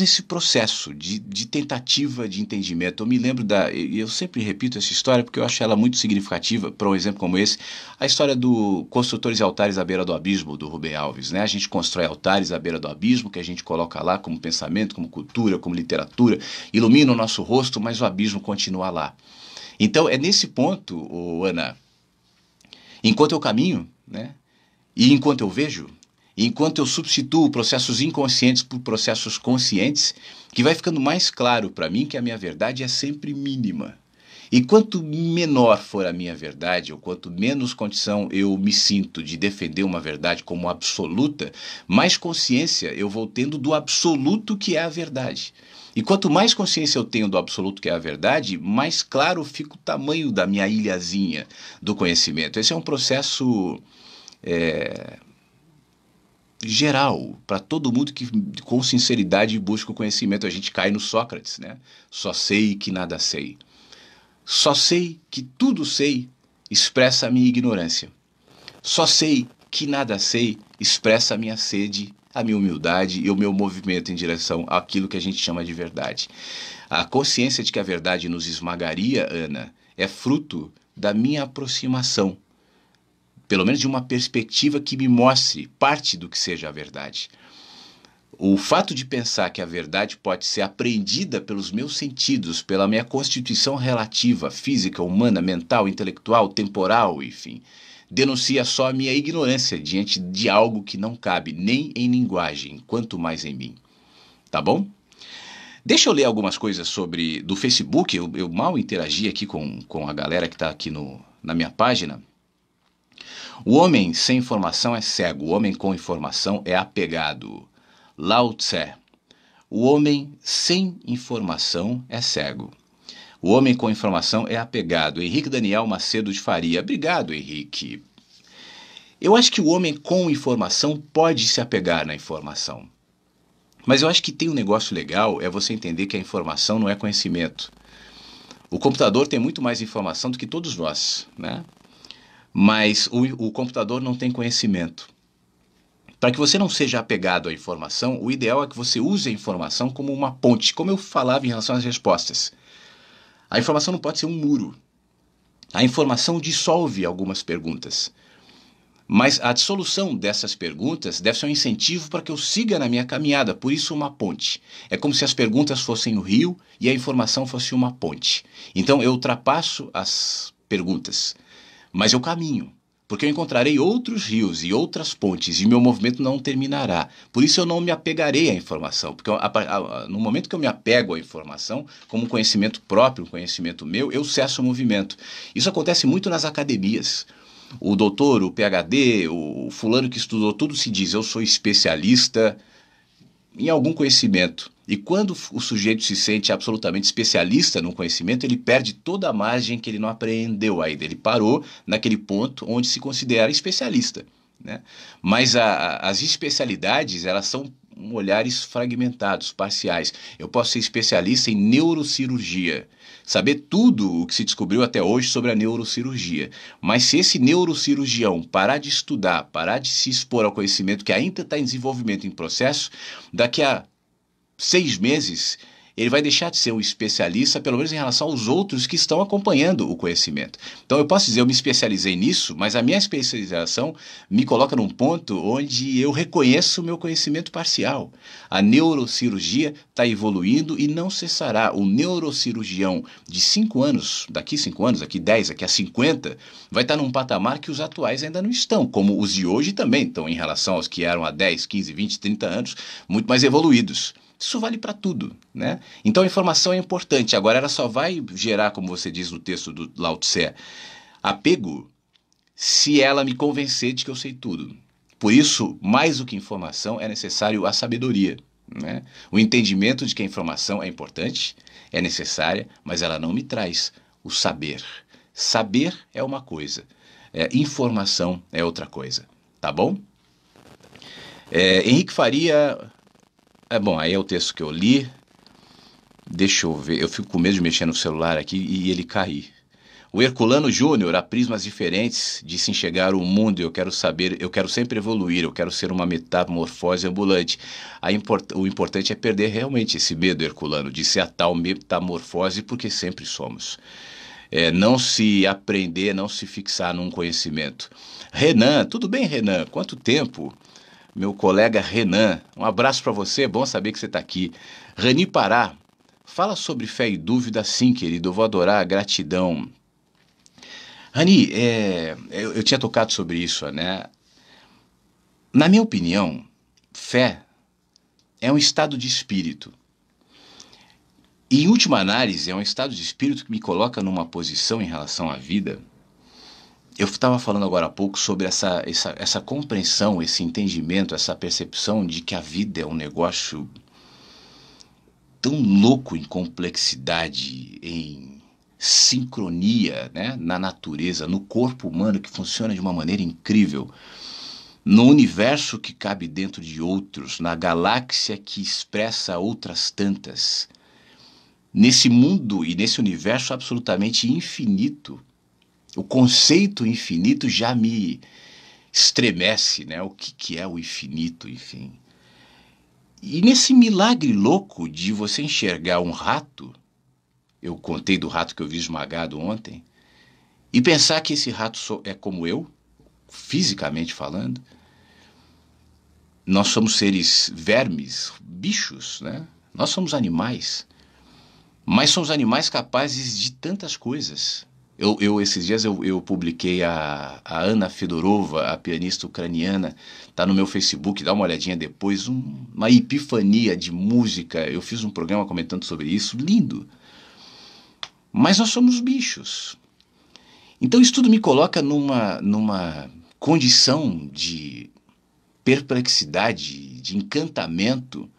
nesse processo de tentativa de entendimento. Eu me lembro eu sempre repito essa história porque eu acho ela muito significativa para um exemplo como esse, a história do Construtores de Altares à Beira do Abismo, do Rubem Alves, né? A gente constrói altares à beira do abismo, que a gente coloca lá como pensamento, como cultura, como literatura, ilumina o nosso rosto, mas o abismo continua lá. Então é nesse ponto, Ana, enquanto eu caminho, né? E enquanto eu vejo, enquanto eu substituo processos inconscientes por processos conscientes, que vai ficando mais claro para mim que a minha verdade é sempre mínima. E quanto menor for a minha verdade, ou quanto menos condição eu me sinto de defender uma verdade como absoluta, mais consciência eu vou tendo do absoluto que é a verdade. E quanto mais consciência eu tenho do absoluto que é a verdade, mais claro fica o tamanho da minha ilhazinha do conhecimento. Esse é um processo geral, para todo mundo que com sinceridade busca o conhecimento. A gente cai no Sócrates, né? Só sei que nada sei. Só sei que tudo sei expressa a minha ignorância. Só sei que nada sei expressa a minha sede, a minha humildade e o meu movimento em direção àquilo que a gente chama de verdade. A consciência de que a verdade nos esmagaria, Ana, é fruto da minha aproximação, pelo menos de uma perspectiva que me mostre parte do que seja a verdade. O fato de pensar que a verdade pode ser apreendida pelos meus sentidos, pela minha constituição relativa, física, humana, mental, intelectual, temporal, enfim, denuncia só a minha ignorância diante de algo que não cabe nem em linguagem, quanto mais em mim. Tá bom? Deixa eu ler algumas coisas do Facebook. Eu mal interagi aqui com a galera que está aqui na minha página. O homem sem informação é cego, o homem com informação é apegado. Lao Tse. O homem sem informação é cego. O homem com informação é apegado. Henrique Daniel Macedo de Faria. Obrigado, Henrique. Eu acho que o homem com informação pode se apegar na informação. Mas eu acho que tem um negócio legal, é você entender que a informação não é conhecimento. O computador tem muito mais informação do que todos nós, né? Mas o computador não tem conhecimento. Para que você não seja apegado à informação, o ideal é que você use a informação como uma ponte, como eu falava em relação às respostas. A informação não pode ser um muro. A informação dissolve algumas perguntas. Mas a dissolução dessas perguntas deve ser um incentivo para que eu siga na minha caminhada, por isso uma ponte. É como se as perguntas fossem o rio e a informação fosse uma ponte. Então eu ultrapasso as perguntas, mas eu caminho, porque eu encontrarei outros rios e outras pontes e meu movimento não terminará. Por isso eu não me apegarei à informação, porque no momento que eu me apego à informação, como um conhecimento próprio, um conhecimento meu, eu cesso o movimento. Isso acontece muito nas academias. O doutor, o PhD, o fulano que estudou tudo se diz, eu sou especialista em algum conhecimento. E quando o sujeito se sente absolutamente especialista no conhecimento, ele perde toda a margem que ele não aprendeu ainda. Ele parou naquele ponto onde se considera especialista, né? Mas as especialidades, elas são olhares fragmentados, parciais. Eu posso ser especialista em neurocirurgia, saber tudo o que se descobriu até hoje sobre a neurocirurgia. Mas se esse neurocirurgião parar de estudar, parar de se expor ao conhecimento que ainda está em desenvolvimento, em processo, daqui a 6 meses ele vai deixar de ser um especialista, pelo menos em relação aos outros que estão acompanhando o conhecimento. Então eu posso dizer, eu me especializei nisso, mas a minha especialização me coloca num ponto onde eu reconheço o meu conhecimento parcial. A neurocirurgia está evoluindo e não cessará. O neurocirurgião de 5 anos, daqui 5 anos, daqui 10, daqui a 50, vai estar num patamar que os atuais ainda não estão, como os de hoje também estão em relação aos que eram há 10, 15, 20, 30 anos, muito mais evoluídos. Isso vale para tudo, né? Então a informação é importante. Agora ela só vai gerar, como você diz no texto do Lao Tse, apego se ela me convencer de que eu sei tudo. Por isso, mais do que informação, é necessário a sabedoria, né? O entendimento de que a informação é importante, é necessária, mas ela não me traz o saber. Saber é uma coisa, informação é outra coisa, tá bom? Henrique Faria... bom, aí é o texto que eu li. Deixa eu ver, eu fico com medo de mexer no celular aqui e ele cair. O Herculano Júnior, há prismas diferentes de se enxergar o mundo, eu quero saber, eu quero sempre evoluir, eu quero ser uma metamorfose ambulante. O importante é perder realmente esse medo, Herculano, de ser a tal metamorfose, porque sempre somos. Não se aprender, não se fixar num conhecimento. Renan, tudo bem, Renan? Quanto tempo? Meu colega Renan, um abraço para você, bom saber que você está aqui. Rani Pará, fala sobre fé e dúvida, sim, querido, eu vou adorar, gratidão. Rani, eu tinha tocado sobre isso, né? Na minha opinião, fé é um estado de espírito. E, em última análise, é um estado de espírito que me coloca numa posição em relação à vida. Eu estava falando agora há pouco sobre essa compreensão, esse entendimento, essa percepção de que a vida é um negócio tão louco em complexidade, em sincronia, né, na natureza, no corpo humano, que funciona de uma maneira incrível, no universo que cabe dentro de outros, na galáxia que expressa outras tantas, nesse mundo e nesse universo absolutamente infinito. O conceito infinito já me estremece, né? O que é o infinito, enfim. E nesse milagre louco de você enxergar um rato, eu contei do rato que eu vi esmagado ontem, e pensar que esse rato é como eu, fisicamente falando, nós somos seres vermes, bichos, né? Nós somos animais, mas somos animais capazes de tantas coisas. Esses dias eu publiquei a Anna Fedorova, a pianista ucraniana, está no meu Facebook, dá uma olhadinha depois, uma epifania de música, eu fiz um programa comentando sobre isso, lindo. Mas nós somos bichos. Então isso tudo me coloca numa condição de perplexidade, de encantamento,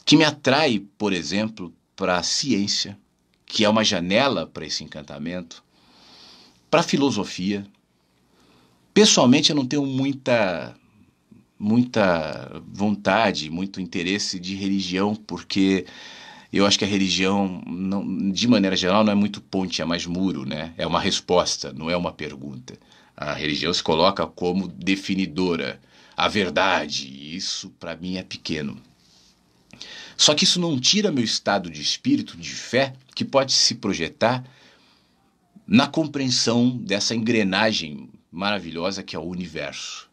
que me atrai, por exemplo, para a ciência, que é uma janela para esse encantamento, para a filosofia. Pessoalmente, eu não tenho muita vontade, muito interesse de religião, porque eu acho que a religião, de maneira geral, não é muito ponte, é mais muro, né? É uma resposta, não é uma pergunta. A religião se coloca como definidora, a verdade, e isso para mim é pequeno. Só que isso não tira meu estado de espírito, de fé, que pode se projetar na compreensão dessa engrenagem maravilhosa que é o universo.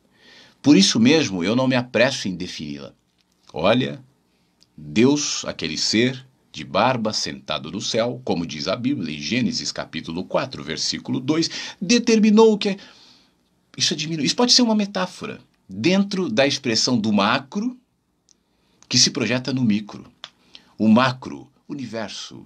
Por isso mesmo, eu não me apresso em defini-la. Olha, Deus, aquele ser de barba sentado no céu, como diz a Bíblia em Gênesis capítulo 4, versículo 2, determinou que... Isso pode ser uma metáfora dentro da expressão do macro, que se projeta no micro. O macro, universo,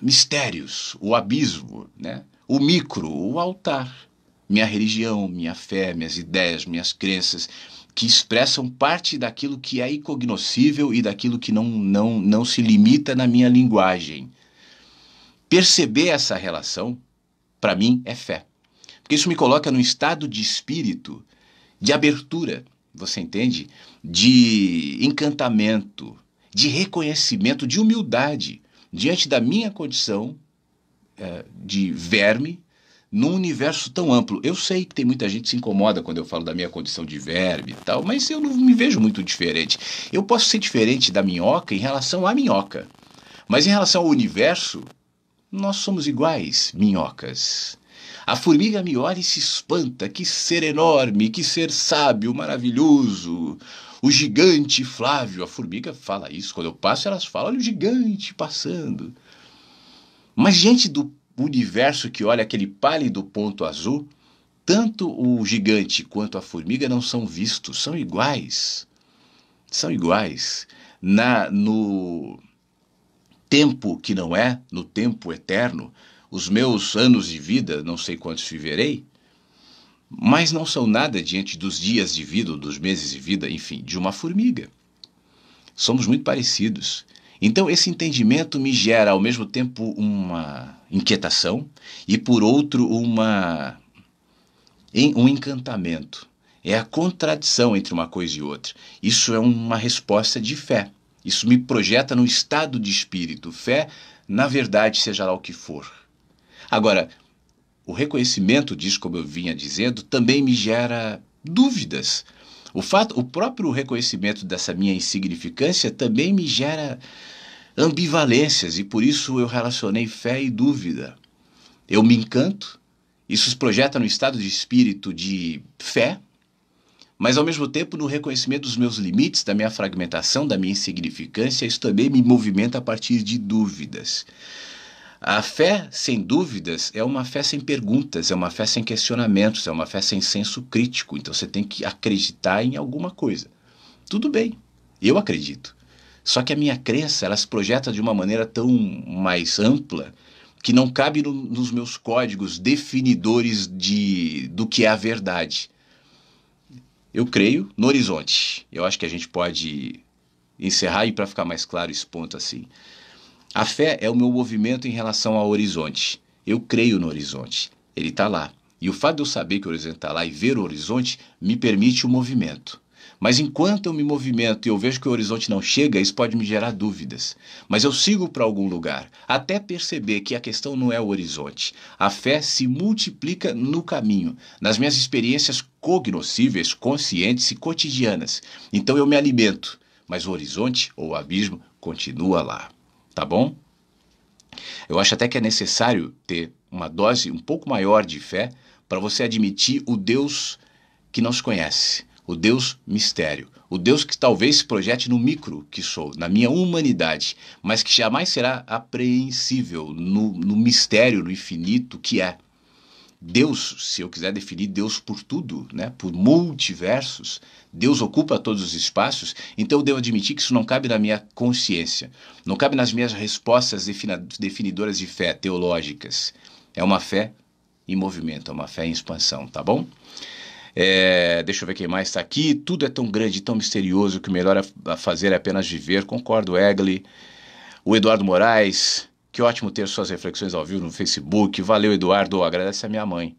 mistérios, o abismo, né? O micro, o altar. Minha religião, minha fé, minhas ideias, minhas crenças, que expressam parte daquilo que é incognoscível e daquilo que não se limita na minha linguagem. Perceber essa relação, para mim, é fé. Porque isso me coloca num estado de espírito, de abertura, você entende? De encantamento, de reconhecimento, de humildade diante da minha condição de verme, num universo tão amplo. Eu sei que tem muita gente que se incomoda quando eu falo da minha condição de verme e tal, mas eu não me vejo muito diferente. Eu posso ser diferente da minhoca em relação à minhoca, mas em relação ao universo, nós somos iguais, minhocas. A formiga me olha e se espanta. Que ser enorme, que ser sábio, maravilhoso. O gigante Flávio. A formiga fala isso. Quando eu passo, elas falam, olha o gigante passando. Mas diante do universo que olha aquele pálido ponto azul, tanto o gigante quanto a formiga não são vistos, são iguais. São iguais. No tempo que não é, no tempo eterno, os meus anos de vida, não sei quantos viverei, mas não são nada diante dos dias de vida, ou dos meses de vida, enfim, de uma formiga. Somos muito parecidos. Então esse entendimento me gera ao mesmo tempo uma inquietação e por outro um encantamento. É a contradição entre uma coisa e outra. Isso é uma resposta de fé. Isso me projeta num estado de espírito. Fé na verdade, seja lá o que for. Agora, o reconhecimento disso, como eu vinha dizendo, também me gera dúvidas. O próprio reconhecimento dessa minha insignificância também me gera ambivalências e por isso eu relacionei fé e dúvida. Eu me encanto, isso se projeta no estado de espírito de fé, mas ao mesmo tempo no reconhecimento dos meus limites, da minha fragmentação, da minha insignificância, isso também me movimenta a partir de dúvidas. A fé sem dúvidas é uma fé sem perguntas, é uma fé sem questionamentos, é uma fé sem senso crítico. Então você tem que acreditar em alguma coisa. Tudo bem, eu acredito. Só que a minha crença, ela se projeta de uma maneira tão mais ampla que não cabe nos meus códigos definidores do que é a verdade. Eu creio no horizonte. Eu acho que a gente pode encerrar e para ficar mais claro esse ponto assim. A fé é o meu movimento em relação ao horizonte. Eu creio no horizonte. Ele está lá. E o fato de eu saber que o horizonte está lá e ver o horizonte me permite o movimento. Mas enquanto eu me movimento e eu vejo que o horizonte não chega, isso pode me gerar dúvidas. Mas eu sigo para algum lugar, até perceber que a questão não é o horizonte. A fé se multiplica no caminho, nas minhas experiências cognoscíveis, conscientes e cotidianas. Então eu me alimento, mas o horizonte ou o abismo continua lá. Tá bom? Eu acho até que é necessário ter uma dose um pouco maior de fé para você admitir o Deus que não se conhece, o Deus mistério, o Deus que talvez se projete no micro que sou, na minha humanidade, mas que jamais será apreensível no mistério, no infinito que é. Deus, se eu quiser definir Deus por tudo, né, por multiversos, Deus ocupa todos os espaços, então eu devo admitir que isso não cabe na minha consciência, não cabe nas minhas respostas definidoras de fé teológicas. É uma fé em movimento, é uma fé em expansão, tá bom? Deixa eu ver quem mais está aqui. Tudo é tão grande, tão misterioso que o melhor a fazer é apenas viver. Concordo, Egli. O Eduardo Moraes... Que ótimo ter suas reflexões ao vivo no Facebook. Valeu, Eduardo. Agradece a minha mãe.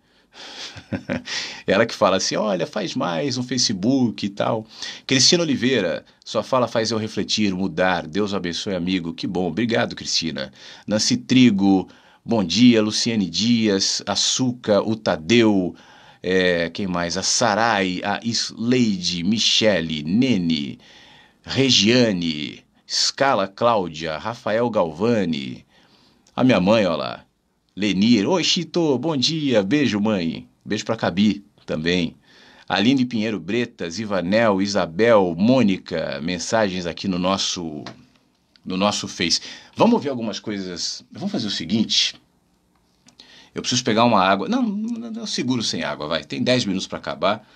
Ela que fala assim, olha, faz mais no Facebook e tal. Cristina Oliveira, sua fala faz eu refletir, mudar. Deus abençoe, amigo. Que bom. Obrigado, Cristina. Nancy Trigo, bom dia. Luciane Dias, Açúcar, o Tadeu, quem mais? A Sarai, a Isleide, Michele, Nene, Regiane, Scala Cláudia, Rafael Galvani, a minha mãe, olha lá, Lenir, oi Chito, bom dia, beijo mãe, beijo pra Cabi também, Aline Pinheiro Bretas, Ivanel, Isabel, Mônica, mensagens aqui no nosso Face. Vamos ver algumas coisas, vamos fazer o seguinte, eu preciso pegar uma água, não, eu seguro sem água, vai, tem 10 minutos para acabar,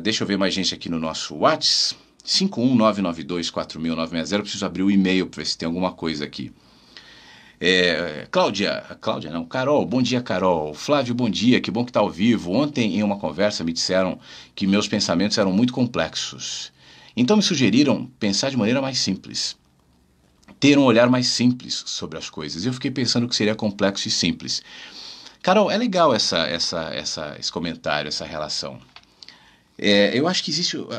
deixa eu ver mais gente aqui no nosso WhatsApp, 51992400960, eu preciso abrir o e-mail para ver se tem alguma coisa aqui. Carol, bom dia Carol, Flávio, bom dia, que bom que está ao vivo. Ontem em uma conversa me disseram que meus pensamentos eram muito complexos, então me sugeriram pensar de maneira mais simples, ter um olhar mais simples sobre as coisas. Eu fiquei pensando que seria complexo e simples. Carol, é legal esse comentário, essa relação. Eu acho que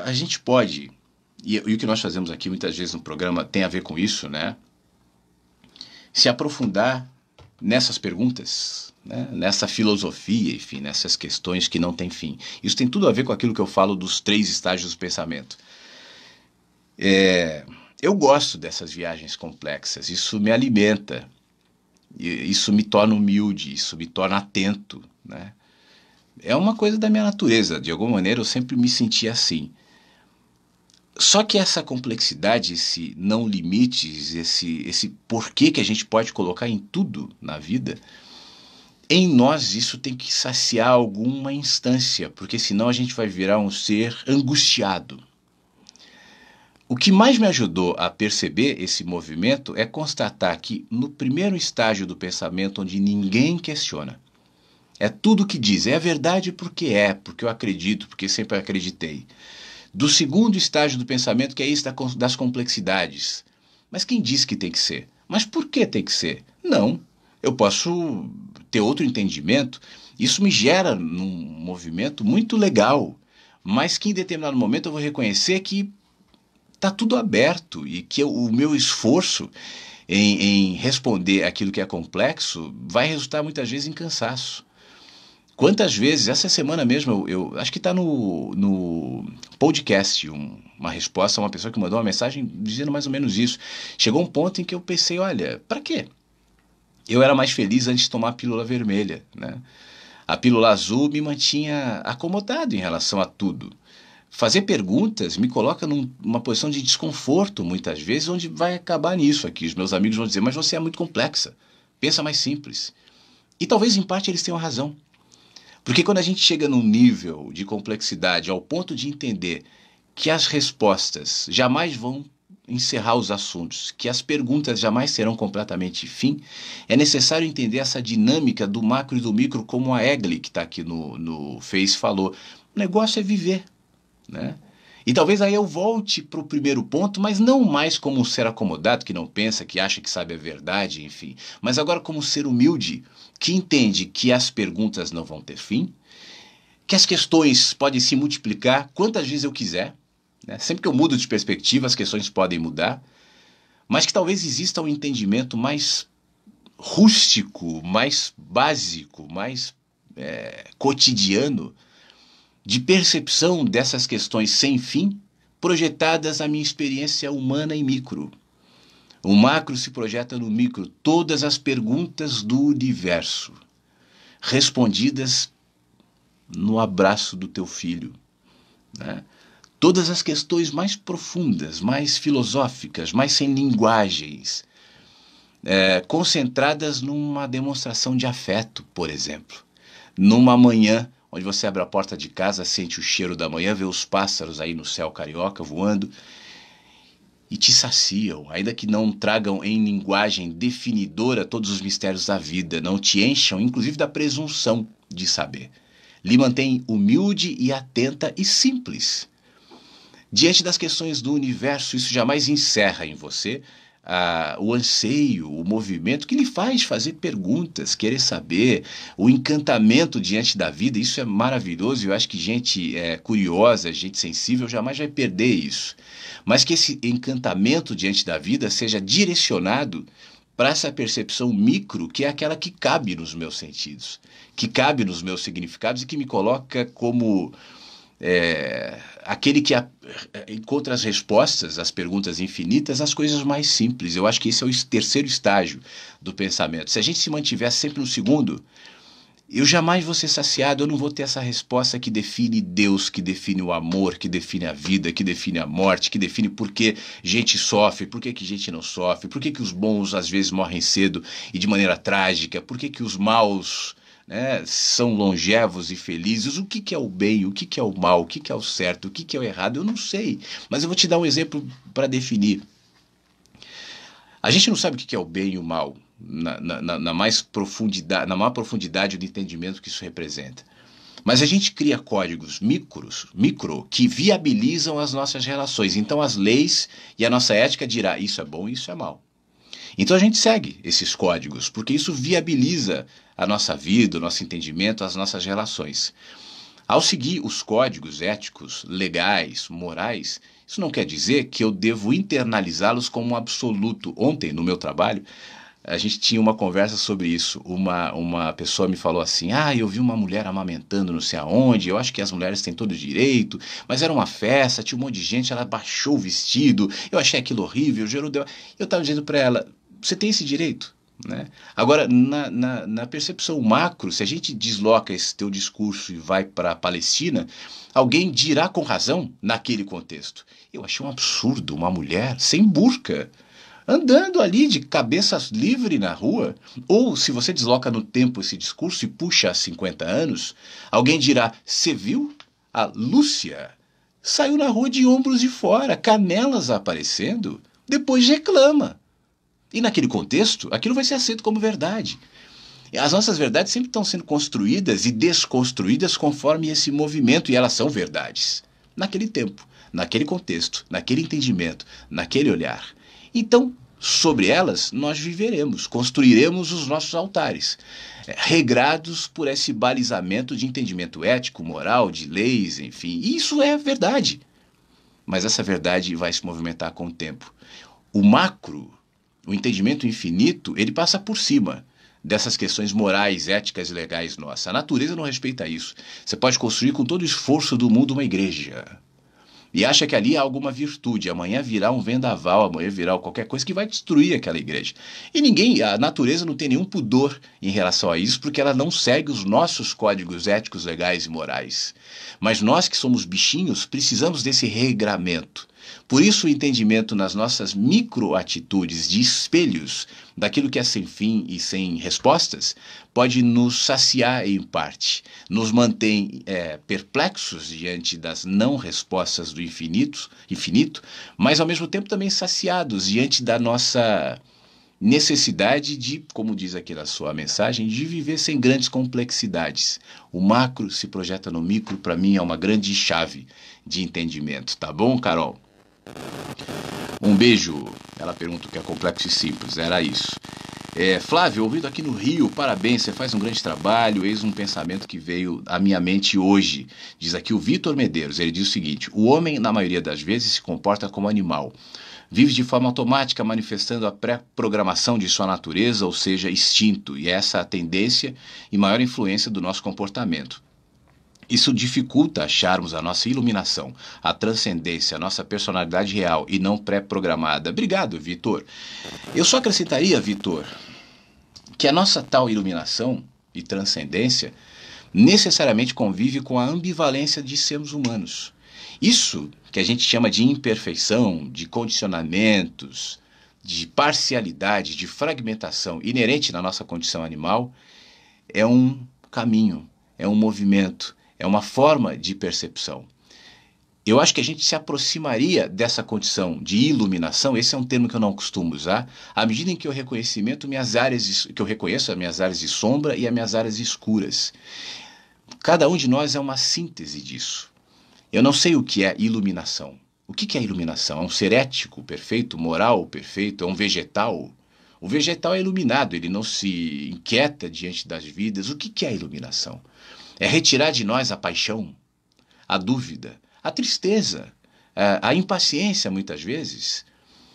a gente pode, e o que nós fazemos aqui muitas vezes no programa tem a ver com isso, né? Se aprofundar nessas perguntas, né? Nessa filosofia, enfim, nessas questões que não têm fim. Isso tem tudo a ver com aquilo que eu falo dos 3 estágios do pensamento. Eu gosto dessas viagens complexas, isso me alimenta, isso me torna humilde, isso me torna atento, né? É uma coisa da minha natureza, de alguma maneira eu sempre me senti assim. Só que essa complexidade, esse não limites, esse porquê que a gente pode colocar em tudo na vida, em nós isso tem que saciar alguma instância, porque senão a gente vai virar um ser angustiado. O que mais me ajudou a perceber esse movimento é constatar que no primeiro estágio do pensamento, onde ninguém questiona, é tudo que diz, é a verdade porque eu acredito, porque sempre acreditei. Do segundo estágio do pensamento, que é isso das complexidades. Mas quem diz que tem que ser? Mas por que tem que ser? Não, eu posso ter outro entendimento. Isso me gera um movimento muito legal, mas que em determinado momento eu vou reconhecer que está tudo aberto e que o meu esforço em responder aquilo que é complexo vai resultar muitas vezes em cansaço. Quantas vezes, essa semana mesmo, eu acho que está no podcast, uma resposta a uma pessoa que mandou uma mensagem dizendo mais ou menos isso. Chegou um ponto em que eu pensei, olha, para quê? Eu era mais feliz antes de tomar a pílula vermelha, né? A pílula azul me mantinha acomodado em relação a tudo. Fazer perguntas me coloca numa posição de desconforto, muitas vezes, onde vai acabar nisso aqui. Os meus amigos vão dizer, mas você é muito complexa, pensa mais simples. E talvez, em parte, eles tenham razão. Porque quando a gente chega num nível de complexidade ao ponto de entender que as respostas jamais vão encerrar os assuntos, que as perguntas jamais serão completamente fim, é necessário entender essa dinâmica do macro e do micro, como a Egli, que está aqui no Face, falou. O negócio é viver, né? E talvez aí eu volte para o primeiro ponto, mas não mais como um ser acomodado que não pensa, que acha que sabe a verdade, enfim, mas agora como um ser humilde que entende que as perguntas não vão ter fim, que as questões podem se multiplicar quantas vezes eu quiser, né? Sempre que eu mudo de perspectiva as questões podem mudar, mas que talvez exista um entendimento mais rústico, mais básico, mais cotidiano, de percepção dessas questões sem fim, projetadas à minha experiência humana e micro. O macro se projeta no micro, todas as perguntas do universo, respondidas no abraço do teu filho, né? Todas as questões mais profundas, mais filosóficas, mais sem linguagens, concentradas numa demonstração de afeto, por exemplo. Numa manhã onde você abre a porta de casa, sente o cheiro da manhã, vê os pássaros aí no céu carioca voando e te saciam, ainda que não tragam em linguagem definidora todos os mistérios da vida, não te encham, inclusive, da presunção de saber. Lhe mantém humilde e atenta e simples. Diante das questões do universo, isso jamais encerra em você o anseio, o movimento que lhe faz fazer perguntas, querer saber, o encantamento diante da vida. Isso é maravilhoso e eu acho que gente curiosa, gente sensível jamais vai perder isso. Mas que esse encantamento diante da vida seja direcionado para essa percepção micro, que é aquela que cabe nos meus sentidos, que cabe nos meus significados e que me coloca como aquele que encontra as respostas às perguntas infinitas, as coisas mais simples. Eu acho que esse é o terceiro estágio do pensamento. Se a gente se mantiver sempre no segundo, eu jamais vou ser saciado, eu não vou ter essa resposta que define Deus, que define o amor, que define a vida, que define a morte, que define por que gente sofre, por que gente não sofre, por que os bons às vezes morrem cedo e de maneira trágica, por que os maus, né, são longevos e felizes. O que é o bem, o que é o mal, o que é o certo, o que é o errado, eu não sei. Mas eu vou te dar um exemplo para definir. A gente não sabe o que é o bem e o mal, na maior profundidade do entendimento que isso representa. Mas a gente cria códigos micro, que viabilizam as nossas relações. Então as leis e a nossa ética dirá, isso é bom e isso é mal. Então a gente segue esses códigos, porque isso viabiliza a nossa vida, o nosso entendimento, as nossas relações. Ao seguir os códigos éticos, legais, morais, isso não quer dizer que eu devo internalizá-los como um absoluto. Ontem, no meu trabalho, a gente tinha uma conversa sobre isso. Uma pessoa me falou assim: ah, eu vi uma mulher amamentando não sei aonde, eu acho que as mulheres têm todo o direito, mas era uma festa, tinha um monte de gente, ela baixou o vestido, eu achei aquilo horrível, gerou... Eu estava dizendo para ela: você tem esse direito? Né? Agora, na percepção macro, se a gente desloca esse teu discurso e vai para a Palestina, alguém dirá com razão naquele contexto: eu achei um absurdo uma mulher sem burca andando ali de cabeça livre na rua. Ou, se você desloca no tempo esse discurso e puxa há 50 anos, alguém dirá: você viu? A Lúcia saiu na rua de ombros de fora, canelas aparecendo, depois reclama. E naquele contexto, aquilo vai ser aceito como verdade. As nossas verdades sempre estão sendo construídas e desconstruídas conforme esse movimento, e elas são verdades. Naquele tempo, naquele contexto, naquele entendimento, naquele olhar. Então, sobre elas, nós viveremos, construiremos os nossos altares, regrados por esse balizamento de entendimento ético, moral, de leis, enfim. E isso é verdade. Mas essa verdade vai se movimentar com o tempo. O macro, o entendimento infinito, ele passa por cima dessas questões morais, éticas e legais nossas. A natureza não respeita isso. Você pode construir com todo o esforço do mundo uma igreja e acha que ali há alguma virtude. Amanhã virá um vendaval, amanhã virá qualquer coisa que vai destruir aquela igreja. E a natureza não tem nenhum pudor em relação a isso, porque ela não segue os nossos códigos éticos, legais e morais. Mas nós que somos bichinhos precisamos desse regramento. Por isso o entendimento nas nossas microatitudes de espelhos daquilo que é sem fim e sem respostas pode nos saciar em parte, nos mantém perplexos diante das não respostas do infinito, mas ao mesmo tempo também saciados diante da nossa necessidade de, como diz aqui na sua mensagem, de viver sem grandes complexidades. O macro se projeta no micro, para mim é uma grande chave de entendimento. Tá bom, Carol? Um beijo. Ela pergunta o que é complexo e simples. Era isso. Flávio, ouvido aqui no Rio, parabéns, você faz um grande trabalho. Eis um pensamento que veio à minha mente hoje. Diz aqui o Vitor Medeiros. Ele diz o seguinte: o homem, na maioria das vezes, se comporta como animal. Vive de forma automática, manifestando a pré-programação de sua natureza, ou seja, instinto. E essa é a tendência e maior influência do nosso comportamento. Isso dificulta acharmos a nossa iluminação, a transcendência, a nossa personalidade real e não pré-programada. Obrigado, Vitor. Eu só acrescentaria, Vitor, que a nossa tal iluminação e transcendência necessariamente convive com a ambivalência de sermos humanos. Isso que a gente chama de imperfeição, de condicionamentos, de parcialidade, de fragmentação inerente na nossa condição animal, é um caminho, é um movimento, é uma forma de percepção. Eu acho que a gente se aproximaria dessa condição de iluminação, esse é um termo que eu não costumo usar, à medida em que eu reconheço as minhas áreas de sombra e as minhas áreas escuras. Cada um de nós é uma síntese disso. Eu não sei o que é iluminação. O que é iluminação? É um ser ético perfeito, moral perfeito? É um vegetal? O vegetal é iluminado, ele não se inquieta diante das vidas. O que é iluminação? É retirar de nós a paixão, a dúvida, a tristeza, a impaciência muitas vezes.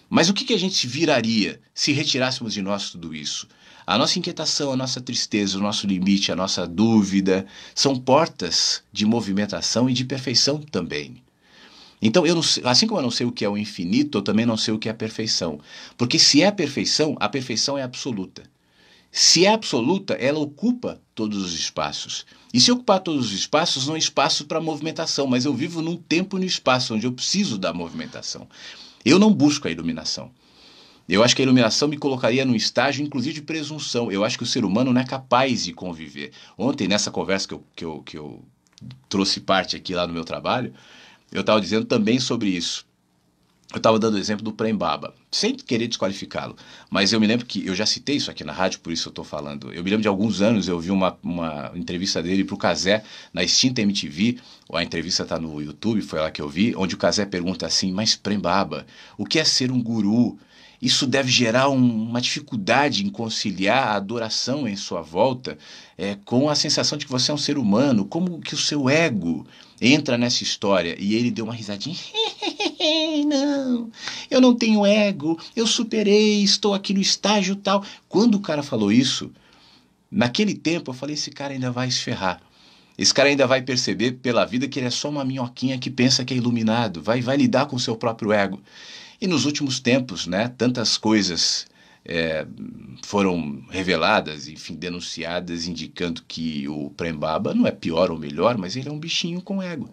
Mas o que a gente viraria se retirássemos de nós tudo isso? A nossa inquietação, a nossa tristeza, o nosso limite, a nossa dúvida, são portas de movimentação e de perfeição também. Então, assim como eu não sei o que é o infinito, eu também não sei o que é a perfeição. Porque se é a perfeição é absoluta. Se é absoluta, ela ocupa todos os espaços. E se ocupar todos os espaços, não é espaço para movimentação, mas eu vivo num tempo e no espaço onde eu preciso da movimentação. Eu não busco a iluminação. Eu acho que a iluminação me colocaria num estágio, inclusive, de presunção. Eu acho que o ser humano não é capaz de conviver. Ontem, nessa conversa que eu trouxe parte aqui lá no meu trabalho, eu estava dizendo também sobre isso. Eu estava dando o exemplo do Prem Baba, sem querer desqualificá-lo, mas eu me lembro que, eu já citei isso aqui na rádio, por isso eu estou falando, eu me lembro de alguns anos, eu vi uma entrevista dele para o Cazé, na extinta MTV, a entrevista está no YouTube, foi lá que eu vi, onde o Cazé pergunta assim: mas Prem Baba, o que é ser um guru? Isso deve gerar uma dificuldade em conciliar a adoração em sua volta com a sensação de que você é um ser humano. Como que o seu ego entra nessa história? E ele deu uma risadinha Não, eu não tenho ego, eu superei, estou aqui no estágio tal. Quando o cara falou isso, naquele tempo eu falei, esse cara ainda vai se ferrar. Esse cara ainda vai perceber pela vida que ele é só uma minhoquinha que pensa que é iluminado, vai lidar com o seu próprio ego. E nos últimos tempos, né, tantas coisas foram reveladas, enfim, denunciadas, indicando que o Prem Baba não é pior ou melhor, mas ele é um bichinho com ego.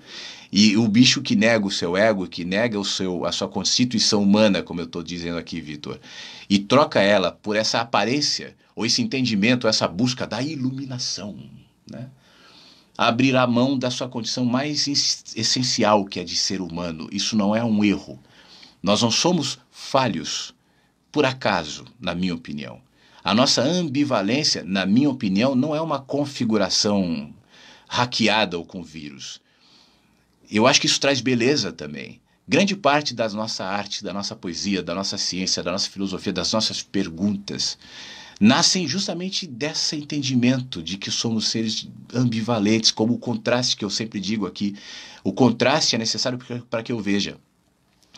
E o bicho que nega o seu ego, que nega a sua constituição humana, como eu estou dizendo aqui, Vitor, e troca ela por essa aparência, ou esse entendimento, essa busca da iluminação, né? Abrir a mão da sua condição mais essencial, que é de ser humano. Isso não é um erro. Nós não somos falhos por acaso, na minha opinião. A nossa ambivalência, na minha opinião, não é uma configuração hackeada ou com vírus. Eu acho que isso traz beleza também. Grande parte da nossa arte, da nossa poesia, da nossa ciência, da nossa filosofia, das nossas perguntas, nascem justamente desse entendimento de que somos seres ambivalentes, como o contraste que eu sempre digo aqui. O contraste é necessário para que eu veja.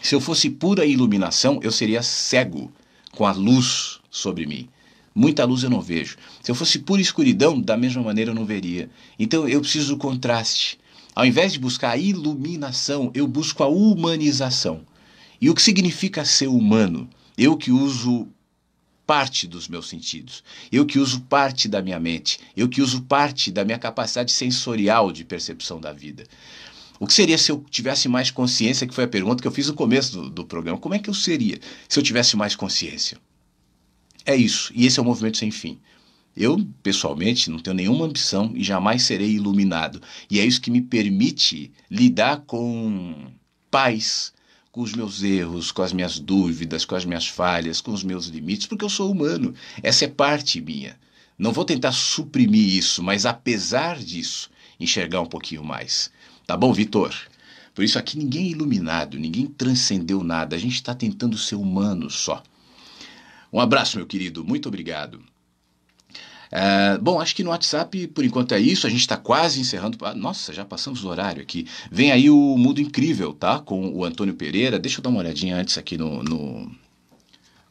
Se eu fosse pura iluminação, eu seria cego com a luz sobre mim. Muita luz eu não vejo. Se eu fosse pura escuridão, da mesma maneira eu não veria. Então eu preciso do contraste. Ao invés de buscar a iluminação, eu busco a humanização. E o que significa ser humano? Eu que uso parte dos meus sentidos, eu que uso parte da minha mente, eu que uso parte da minha capacidade sensorial de percepção da vida. O que seria se eu tivesse mais consciência, que foi a pergunta que eu fiz no começo do programa. Como é que eu seria se eu tivesse mais consciência? É isso, e esse é o movimento sem fim. Eu, pessoalmente, não tenho nenhuma ambição e jamais serei iluminado. E é isso que me permite lidar com paz, com os meus erros, com as minhas dúvidas, com as minhas falhas, com os meus limites, porque eu sou humano. Essa é parte minha. Não vou tentar suprimir isso, mas apesar disso, enxergar um pouquinho mais. Tá bom, Vitor? Por isso aqui ninguém é iluminado, ninguém transcendeu nada. A gente está tentando ser humano só. Um abraço, meu querido. Muito obrigado. Bom, acho que no WhatsApp, por enquanto é isso. A gente está quase encerrando. Nossa, já passamos o horário aqui. Vem aí o Mundo Incrível, tá? Com o Antônio Pereira. Deixa eu dar uma olhadinha antes aqui no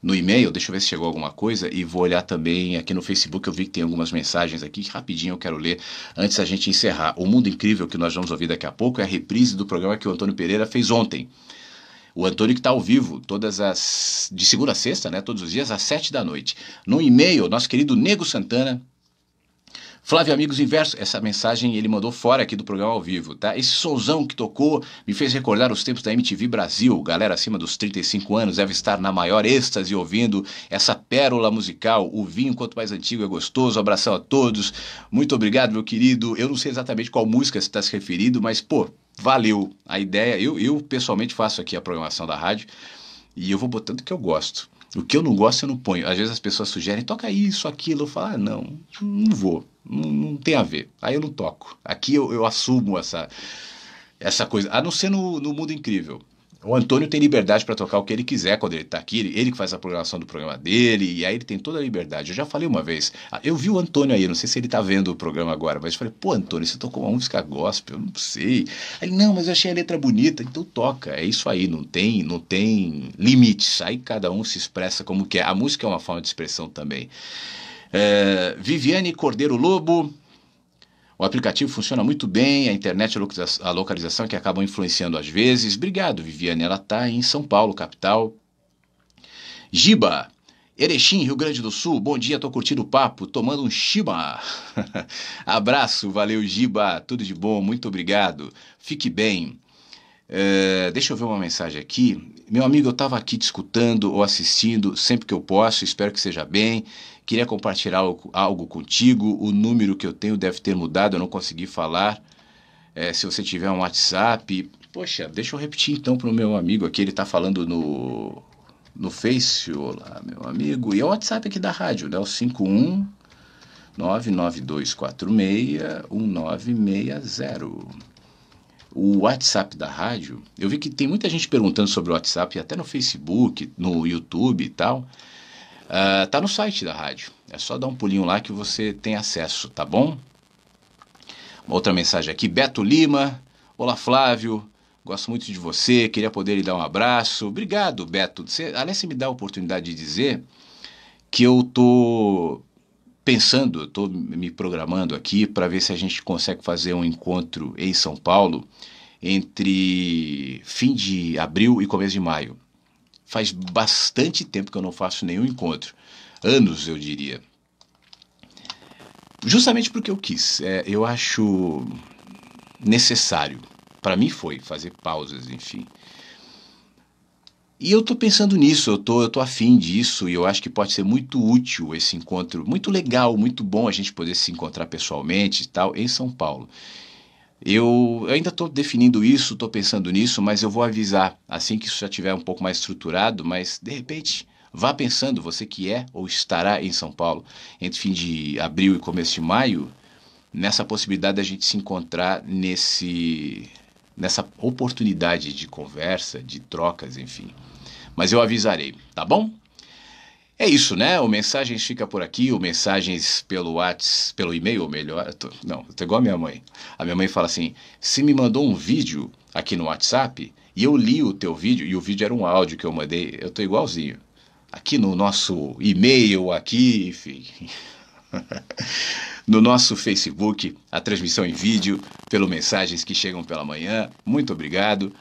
e-mail. Deixa eu ver se chegou alguma coisa. E vou olhar também aqui no Facebook. Eu vi que tem algumas mensagens aqui que rapidinho eu quero ler antes da gente encerrar. O Mundo Incrível que nós vamos ouvir daqui a pouco é a reprise do programa que o Antônio Pereira fez ontem. O Antônio que está ao vivo, de segunda a sexta, né, todos os dias, às 7 da noite. No e-mail, nosso querido Nego Santana, Flávio Amigos Inverso, essa mensagem ele mandou fora aqui do programa ao vivo, tá? Esse sonzão que tocou me fez recordar os tempos da MTV Brasil. Galera acima dos 35 anos deve estar na maior êxtase ouvindo essa pérola musical. O vinho, quanto mais antigo, é gostoso. Abração a todos. Muito obrigado, meu querido. Eu não sei exatamente qual música você está se referindo, mas, pô, valeu a ideia. Eu pessoalmente faço aqui a programação da rádio e eu vou botando o que eu gosto. O que eu não gosto eu não ponho. Às vezes as pessoas sugerem, toca isso, aquilo. Eu falo, não vou. Não tem a ver. Aí eu não toco. Aqui eu assumo essa coisa. A não ser no Mundo Incrível. O Antônio tem liberdade para tocar o que ele quiser quando ele está aqui. Ele que faz a programação do programa dele. E aí ele tem toda a liberdade. Eu já falei uma vez. Eu vi o Antônio aí. Não sei se ele está vendo o programa agora. Mas eu falei, pô, Antônio, você tocou uma música gospel? Eu não sei. Aí, não, mas eu achei a letra bonita. Então toca. É isso aí. Não tem limites. Aí cada um se expressa como quer. A música é uma forma de expressão também. Viviane Cordeiro Lobo. O aplicativo funciona muito bem, a internet e a localização que acabam influenciando às vezes. Obrigado, Viviane. Ela está em São Paulo, capital. Giba, Erechim, Rio Grande do Sul. Bom dia, estou curtindo o papo, tomando um chiba. Abraço, valeu, Giba. Tudo de bom, muito obrigado. Fique bem. Deixa eu ver uma mensagem aqui. Meu amigo, eu estava aqui te escutando ou assistindo sempre que eu posso, espero que seja bem. Queria compartilhar algo contigo. O número que eu tenho deve ter mudado, eu não consegui falar. Se você tiver um WhatsApp... Poxa, deixa eu repetir então para o meu amigo aqui. Ele está falando no Face. Olá, meu amigo. E é o WhatsApp aqui da rádio, né? O 51992461960. O WhatsApp da rádio. Eu vi que tem muita gente perguntando sobre o WhatsApp, até no Facebook, no YouTube e tal. Tá no site da rádio. É só dar um pulinho lá que você tem acesso, tá bom? Uma outra mensagem aqui. Beto Lima. Olá, Flávio. gosto muito de você, queria poder lhe dar um abraço. Obrigado, Beto. Aliás, você me dá a oportunidade de dizer que eu tô pensando, eu tô me programando aqui para ver se a gente consegue fazer um encontro em São Paulo entre fim de abril e começo de maio. Faz bastante tempo que eu não faço nenhum encontro. Anos, eu diria. Justamente porque eu quis. Eu acho necessário. Para mim foi fazer pausas, enfim. E eu tô pensando nisso, eu tô afim disso, e eu acho que pode ser muito útil esse encontro, muito legal, muito bom a gente poder se encontrar pessoalmente e tal, em São Paulo. Eu ainda estou definindo isso, estou pensando nisso, mas eu vou avisar assim que isso já estiver um pouco mais estruturado, mas de repente vá pensando, você que é ou estará em São Paulo entre fim de abril e começo de maio, nessa possibilidade da gente se encontrar nessa oportunidade de conversa, de trocas, enfim. Mas eu avisarei, tá bom? É isso, né? O Mensagens fica por aqui, o Mensagens pelo WhatsApp, pelo e-mail, ou melhor, eu tô igual a minha mãe. A minha mãe fala assim, se me mandou um vídeo aqui no WhatsApp, e eu li o teu vídeo, e o vídeo era um áudio que eu mandei, eu tô igualzinho. Aqui no nosso e-mail, aqui, enfim... no nosso Facebook, a transmissão em vídeo, pelo Mensagens que chegam pela manhã. Muito obrigado.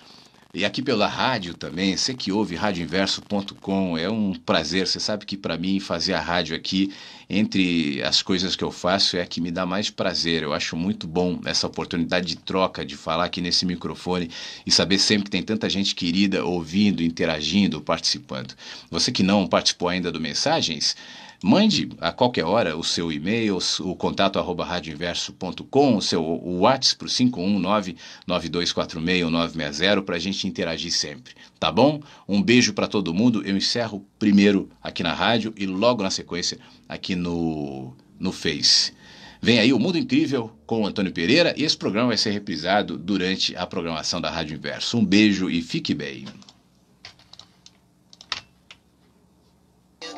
E aqui pela rádio também, você que ouve radioinverso.com, é um prazer. Você sabe que para mim fazer a rádio aqui, entre as coisas que eu faço, é a que me dá mais prazer. Eu acho muito bom essa oportunidade de troca, de falar aqui nesse microfone e saber sempre que tem tanta gente querida ouvindo, interagindo, participando. Você que não participou ainda do Mensagens, mande a qualquer hora o seu e-mail, o contato @radioinverso.com, o WhatsApp para o 51992461960 para a gente interagir sempre, tá bom? Um beijo para todo mundo. Eu encerro primeiro aqui na rádio e logo na sequência aqui no Face. Vem aí o Mundo Incrível com o Antônio Pereira e esse programa vai ser reprisado durante a programação da Rádio Inverso. Um beijo e fique bem.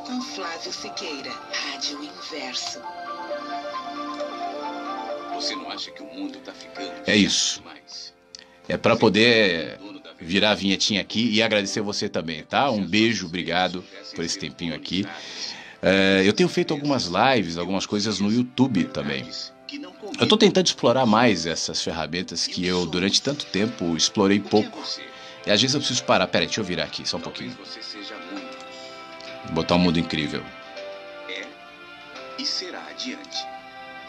Com Flávio Siqueira, Rádio Inverso. Você não acha que o mundo tá ficando... É isso. É para poder virar a vinhetinha aqui e agradecer você também, tá? Um beijo, obrigado por esse tempinho aqui. Eu tenho feito algumas lives, algumas coisas no YouTube também. Eu estou tentando explorar mais essas ferramentas que eu, durante tanto tempo, explorei pouco. E às vezes eu preciso parar. Peraí, deixa eu virar aqui, só um pouquinho. Botar um Mundo Incrível. É e será adiante.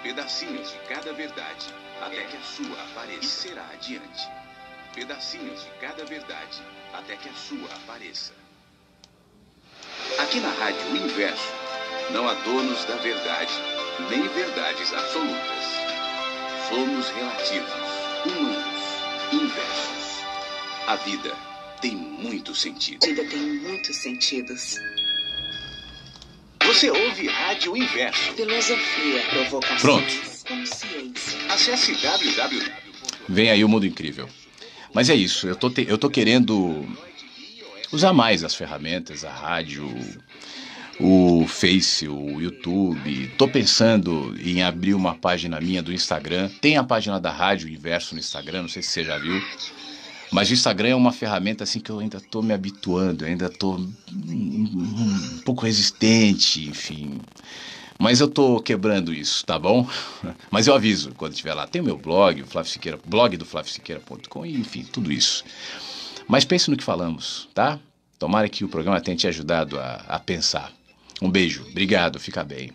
Pedacinhos de cada verdade, até que a sua apareça. E será adiante. Pedacinhos de cada verdade, até que a sua apareça. Aqui na Rádio Inverso, não há donos da verdade, nem verdades absolutas. Somos relativos, humanos, inversos. A vida tem muito sentido. A vida tem muitos sentidos. Você ouve Rádio Inverso. Filosofia, provocação, Pronto. consciência. Acesse www. Vem aí o Mundo Incrível. Mas é isso, eu tô querendo usar mais as ferramentas, a rádio, o Face, o YouTube. Tô pensando em abrir uma página minha do Instagram. Tem a página da Rádio Inverso no Instagram, não sei se você já viu. Mas o Instagram é uma ferramenta assim que eu ainda estou me habituando, ainda estou um pouco resistente, enfim. Mas eu estou quebrando isso, tá bom? Mas eu aviso quando estiver lá. Tem o meu blog, o Flávio Siqueira, blog do flaviosiqueira.com, enfim, tudo isso. Mas pense no que falamos, tá? Tomara que o programa tenha te ajudado a pensar. Um beijo, obrigado, fica bem.